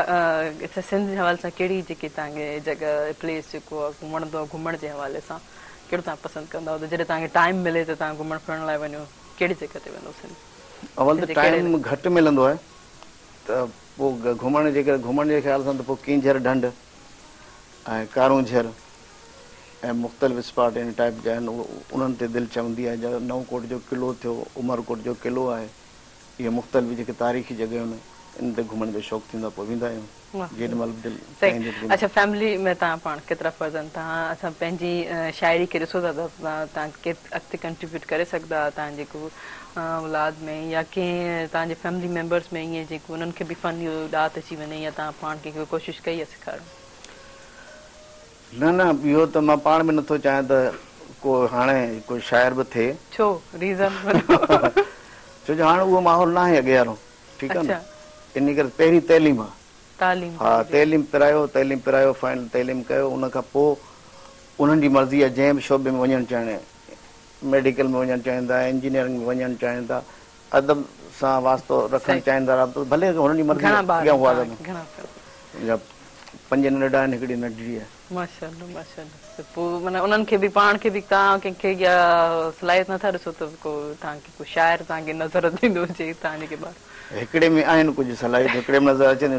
सिंध जे हवाले सां कहिड़ी जेकी तव्हांखे जॻह प्लेस जेको आहे घुमण घुमण जे हवाले सां कहिड़ो तव्हां पसंदि कंदा त जॾहिं तव्हांखे टाइम मिले त तव्हां घुमण फिरण लाइ वञो, कहिड़ी जॻह ते वेंदो? अवल त टाइम घटि मिलंदो आहे, त पोइ घुमण जे ख़्याल सां त पोइ कींझर ढंढ ऐं कारूं झर ऐं मुख़्तलिफ़ स्पॉट इन टाइप जा आहिनि, उन्हनि ते दिलि चवंदी आहे। नवकोट जो क़िलो थियो, उमरकोट जो क़िलो आहे, इहे मुख़्तलिफ़ जेके तारीख़ी जॻहियूं आहिनि, इन ते घुमण जो शौक़ थींदो पोइ वेंदा आहियूं जेॾी महिल बि दिलि सही। चाहींदी त अच्छा फैमिली में तव्हां पाण केतिरा फर्ज़न तव्हां असां पंहिंजी शाइरी खे ॾिसो था त तव्हां अॻिते कंट्रीब्यूट करे सघंदा तव्हां जेको औलाद में या कंहिं तव्हांजे फैमिली मेंबर्स में ईअं जेको उन्हनि खे बि फन जो ॾात अची वञे या तव्हां पाण खे कोशिशि कई आहे सेखारण? न न इहो त मां पाण में नथो चाहियां त को हाणे कोई शाइर बि थिए। छो रीज़न? छो जो हाणे उहो माहौल न आहे अॻे वारो, ठीकु आहे न, इन करे पहिरीं तइलीम आहे। हा तइलीम पिरायो फाइनल तइलीम कयो, उन खां पोइ उन्हनि जी मर्ज़ी आहे जंहिं बि शोबे में वञणु चाहे, मेडिकल में वञणु चाहिनि था, इंजीनियरिंग में वञणु चाहिनि था, अदब सां वास्तो रखणु चाहिनि था, भले हुननि जी मर्ज़ी या 5 नंढा आहिनि हिकिड़ी नंढड़ी आहे। माशाअल्लाह माशाअल्लाह। पोइ माना उन्हनि खे बि पाण खे बि तव्हां कंहिंखे या सलाहियत नथा ॾिसो त को तव्हांखे को शाइर तव्हांखे नज़र ॾींदो हुजे तव्हां जेके ॿार? हिकिड़े में आहिनि कुझु सलाहियत, हिकिड़े में नज़र अचनि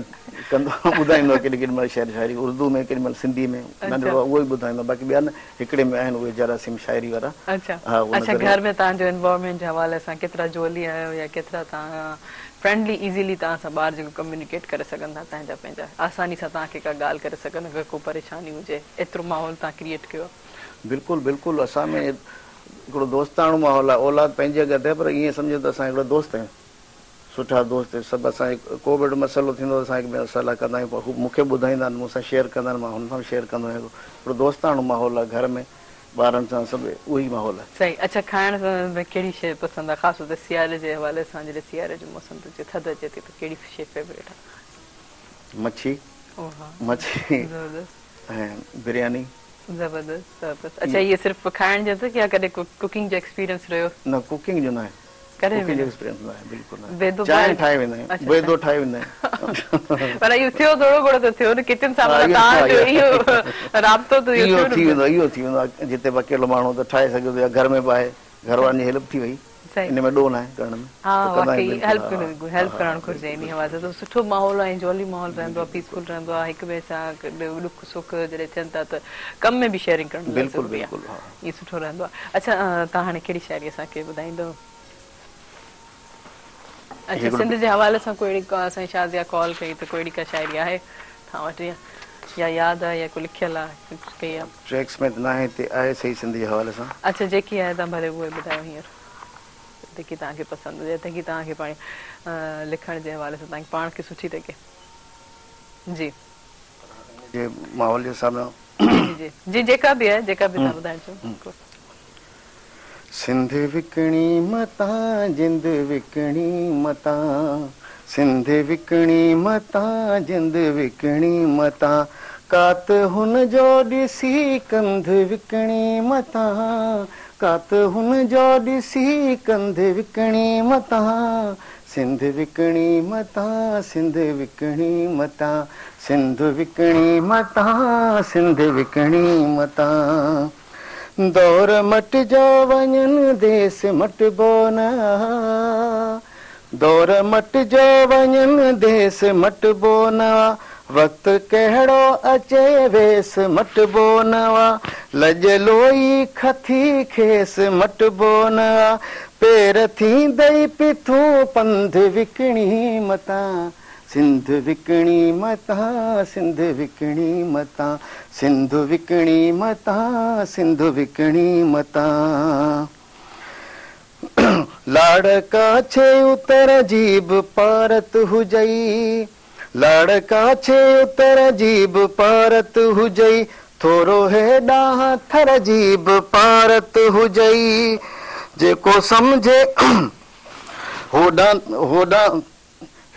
कंदो ॿुधाईंदो केॾी केॾी महिल शाइरी उर्दू में, केॾी महिल सिंधी में नंढिड़ो उहो ई ॿुधाईंदो, बाक़ी ॿिया न हिकिड़े में आहिनि उहे जरासीम शाइरी वारा। अच्छा घर में तव्हांजो इन्वॉल्वमेंट जे हवाले सां केतिरा जोली आहियो या केतिरा तव्हां फ्रेंडली इज़ीली तव्हां सां ॿार जेको कम्युनिकेट करे सघनि था पंहिंजा पंहिंजा आसानी सां तव्हांखे का ॻाल्हि करे सघनि अगरि को परेशानी हुजे, एतिरो माहौल तव्हां क्रिएट कयो? बिल्कुलु बिल्कुलु, असां में हिकिड़ो दोस्ताणो माहौल आहे, औलाद पंहिंजे अॻियां थिए पर ईअं सम्झो त असां हिकिड़ो दोस्त आहियूं, सुठा दोस्त सभु। असां को बि मसइलो थींदो त असां हिकु सलाह कंदा आहियूं, पोइ मूंखे ॿुधाईंदा आहिनि, मूंसां शेयर कंदा आहिनि, मां हुन सां शेयर कंदो आहियां। हिकिड़ो दोस्ताणो माहौल आहे घर में, ॿारनि सां सभु उहो ई माहौल आहे। सही। अच्छा खाइण में कहिड़ी शइ पसंदि आहे ख़ासि तौर ते सियारे जे हवाले सां? जॾहिं सियारे जो मौसम अचे थधि अचे थी त कहिड़ी शइ फेवरेट आहे? मच्छी ऐं बिरयानी। ज़बरदस्त। अच्छा इहे सिर्फ़ु खाइण जो त या कॾहिं कुकिंग जो एक्सपीरियंस रहियो? न कुकिंग जो न आहे, कुकिंग जो एक्सपीरियंस न आहे, बिल्कुलु न। चांहि ठाहे वेंदा आहियूं, बेदो ठाहे वेंदा आहियूं। पर इहो थियो थोरो घणो त थियो न किचन सां तव्हांजो इहो राब्तो त इहो थी वेंदो आहे जिते बि अकेलो माण्हू त ठाहे सघे थो या घर में बि आहे, घर वारनि जी हेल्प थी वई, इन में ॾोह न आहे करण में। हा वाकई हेल्प करणु घुरिजे इन हवाले सां, सुठो माहौल आहे, जॉली माहौल रहंदो आहे, पीसफुल रहंदो आहे, हिक ॿिए सां ॾुख सुख जॾहिं थियनि था त कम में बि शेयरिंग करणु बिल्कुलु बिल्कुलु इहो सुठो रहंदो आहे। अच्छा तव्हां हाणे कहिड़ी शाइरी असांखे ॿुधाईंदव? अच्छा सिंध जे हवाले सां कोई अहिड़ी असांजी शाज़िया कॉल कई त कोई अहिड़ी का शाइरी आहे तव्हां वटि या यादि आहे या को लिखियल आहे कई आहे? ट्रैक्स में त न आहे, हिते आहे सही सिंध जे हवाले सां। अच्छा जेकी आहे तव्हां भले उहे ॿुधायो हींअर जेकी तव्हांखे पसंदि हुजे, जेकी तव्हांखे पाण लिखण जे हवाले सां तव्हांखे पाण खे सुठी लॻे। जी जे माहौल जे हिसाब सां जी जी जेका बि आहे, जेका बि तव्हां ॿुधाइजो। सिंध विकणी मता जिंद विकणी मता, सिंध विकणी मता जिंद विकणी मता, कात हुन जो ॾिसी कंध विकणी मता, कात हुन जो ॾिसी कंध विकणी मता, सिंध विकणी मता सिंध विकणी मता, सिंध विकणी मता सिंध विकणी मता, दौर मट जो वञनि देस मटबो न, दौर मट जो वञनि देस मटबो न, वक़्तु कहिड़ो अचे वेस मटबो न, लजलोई खथी खेस मटबो न, पेर थींदई पिथूं पंध विकणी मता, सिंध विकणी मता सिंध विकणी मता, सिंध विकणी मता सिंध विकणी मता, लाड़का छे उतर जीब पारत हुजई, लाड़का छे उतर जीब पारत हुजई, थोरो हेॾां थर जीब पारत हुजई, जेको सम्झे होॾां होॾां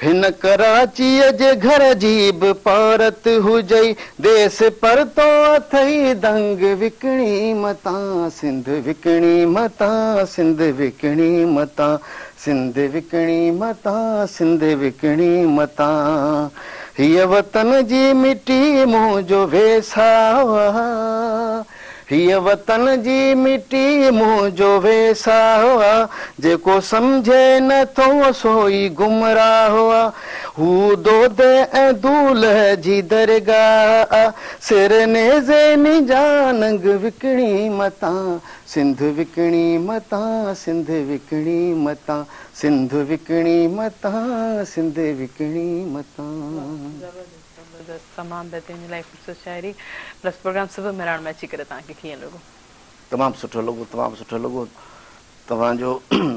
हिन कराचीअ जे घर जी बि पारत हुजई, देस परतो अथई दंग विकणी मता, सिंध विकणी मता सिंध विकणी मता, सिंध विकणी मता सिंध विकणी मता, हीअ वतन जी मिटी मुंहिंजो वेसा, हीअ वतन जी मिटी मुंहिंजो वेसाह हुआ जेको सम्झे नथो सोई गुमराह हुआ हू दोद ऐं दूल्ह जी दरगाह सिर नेज़े निजानंग विकिणी मतां सिंध विकिणी मतां सिंध विकिणी मतां सिंध विकिणी मतां सिंध विकिणी मतां। तमाम बेहतरीन इलाही ख़ूबसूरत शायरी प्लस प्रोग्राम सुबह मेराण में अची करे तव्हांखे कीअं लॻो? तमामु सुठो लॻो, तमामु सुठो लॻो। तव्हांजो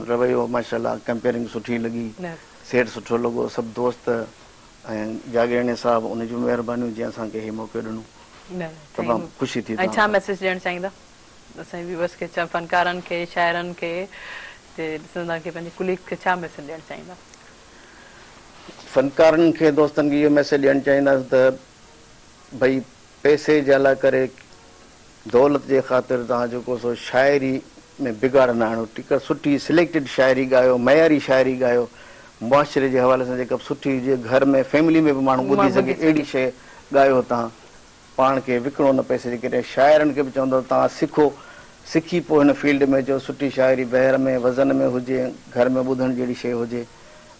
रवैयो माशाल्लाह कंपेयरिंग सुठी लॻी, सेट सुठो लॻो। सभु दोस्त ऐं जागेरणी साहब उन जूं महिरबानियूं जंहिं असांखे इहे मौक़ो ॾिनो, तमामु ख़ुशी थी। ऐं छा मैसेज ॾियणु चाहींदा असांजे व्यूअर्स खे, फनकारनि खे, शाइरनि खे, ॾिसंदड़ खे, पंहिंजे कुलीग खे छा मैसेज ॾियणु चाहींदा? फनकारनि खे, दोस्तनि खे इहो मैसेज ॾियणु चाहींदासीं त भई पैसे जे लाइ करे, दौलत जे ख़ातिर तव्हां जेको सो शाइरी में बिगाड़ न आणो। ठीकु आहे, सुठी सिलेक्टेड शाइरी ॻायो, मयारी शाइरी ॻायो, मुआशिरे जे हवाले सां जेका सुठी हुजे, घर में फैमिली में बि माण्हू ॿुधी सघे अहिड़ी शइ ॻायो। तव्हां पाण खे विकिणो न पैसे जे करे। शाइरनि खे बि चवंदो तव्हां सिखो, सिखी पोइ हिन फील्ड में अचो। सुठी शाइरी बहर में वज़न में हुजे, घर में ॿुधण जहिड़ी शइ हुजे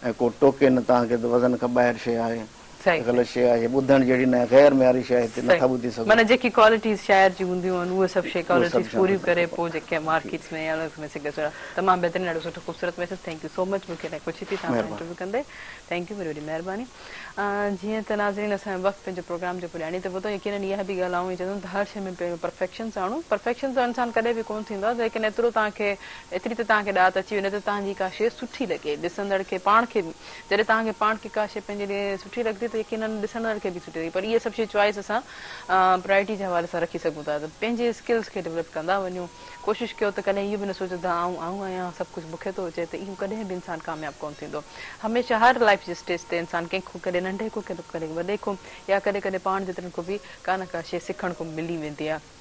ऐं को टोके न तव्हांखे त वज़न खां ॿाहिरि शइ आहे, ग़लति शइ आहे, ॿुधण जहिड़ी न आहे, ग़ैर मयारी शइ हिते नथा ॿुधी सघो। माना जेकी क्वालिटीज़ शाइर जी हूंदियूं आहिनि उहे सभु शइ क्वालिटीज़ पूरियूं करे पोइ जेके मार्केट्स में या में सघे थो। तमामु बहितरीनु, ॾाढो सुठो ख़ूबसूरत message. Thank you so much. मूंखे इलाही ख़ुशी थी तव्हां इंटरव्यू कंदे। थैंक यू, वरी वॾी महिरबानी। जीअं त नाज़रीन असांजो वक़्तु पंहिंजो प्रोग्राम जेको ॼाणी त ॿुधो, यकीनन इहा बि ॻाल्हि आऊं चवंदमि त हर शइ में पहिरियों परफेक्शन्स आणो। परफेक्शन सां इंसानु कॾहिं बि कोन थींदो आहे, लेकिन एतिरो तव्हांखे, एतिरी त तव्हांखे ॾात अची वञे त तव्हांजी का शइ सुठी लॻे ॾिसंदड़ खे, पाण खे। जॾहिं तव्हांखे पाण खे का शइ पंहिंजे लिए सुठी लॻंदी त यकीनन ॾिसंदड़ खे बि सुठी लॻे। पर इहे सभु शइ चॉइस असां प्रायोरिटी जे हवाले सां रखी सघूं था, त पंहिंजे स्किल्स खे डेवलप कंदा वञूं। कोशिशि कयो त कॾहिं इहो बि न सोचो त आऊं आहियां, सभु कुझु मूंखे थो अचे, त इहो कॾहिं बि इंसानु कामयाबु कोन थींदो। हमेशह हर लाइफ जे स्टेज ते इंसानु कंहिंखो कॾहिं नंढे को, कॾहिं वॾे को, या कॾहिं कॾहिं पाण जेतिरनि को बि का न का शइ सिखण को मिली वेंदी आहे।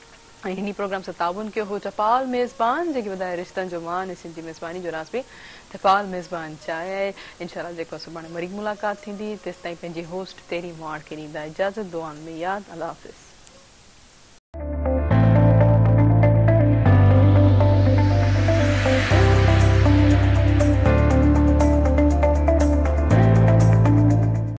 ऐं हिन प्रोग्राम सां ताउन कयो हो जपाल मेज़बान, जेके वधाए रिश्तनि जो मान ऐं सिंधी मेज़बानी जो राज़ बि जपाल मेज़बान चाहे आहे। इंशाल्लाह जेको सुभाणे वरी मुलाक़ात थींदी, तेसिताईं पंहिंजी होस्ट तेरी मुआण खे ॾींदा इजाज़त। दुआनि में यादि। अल्लाह हाफ़िज़।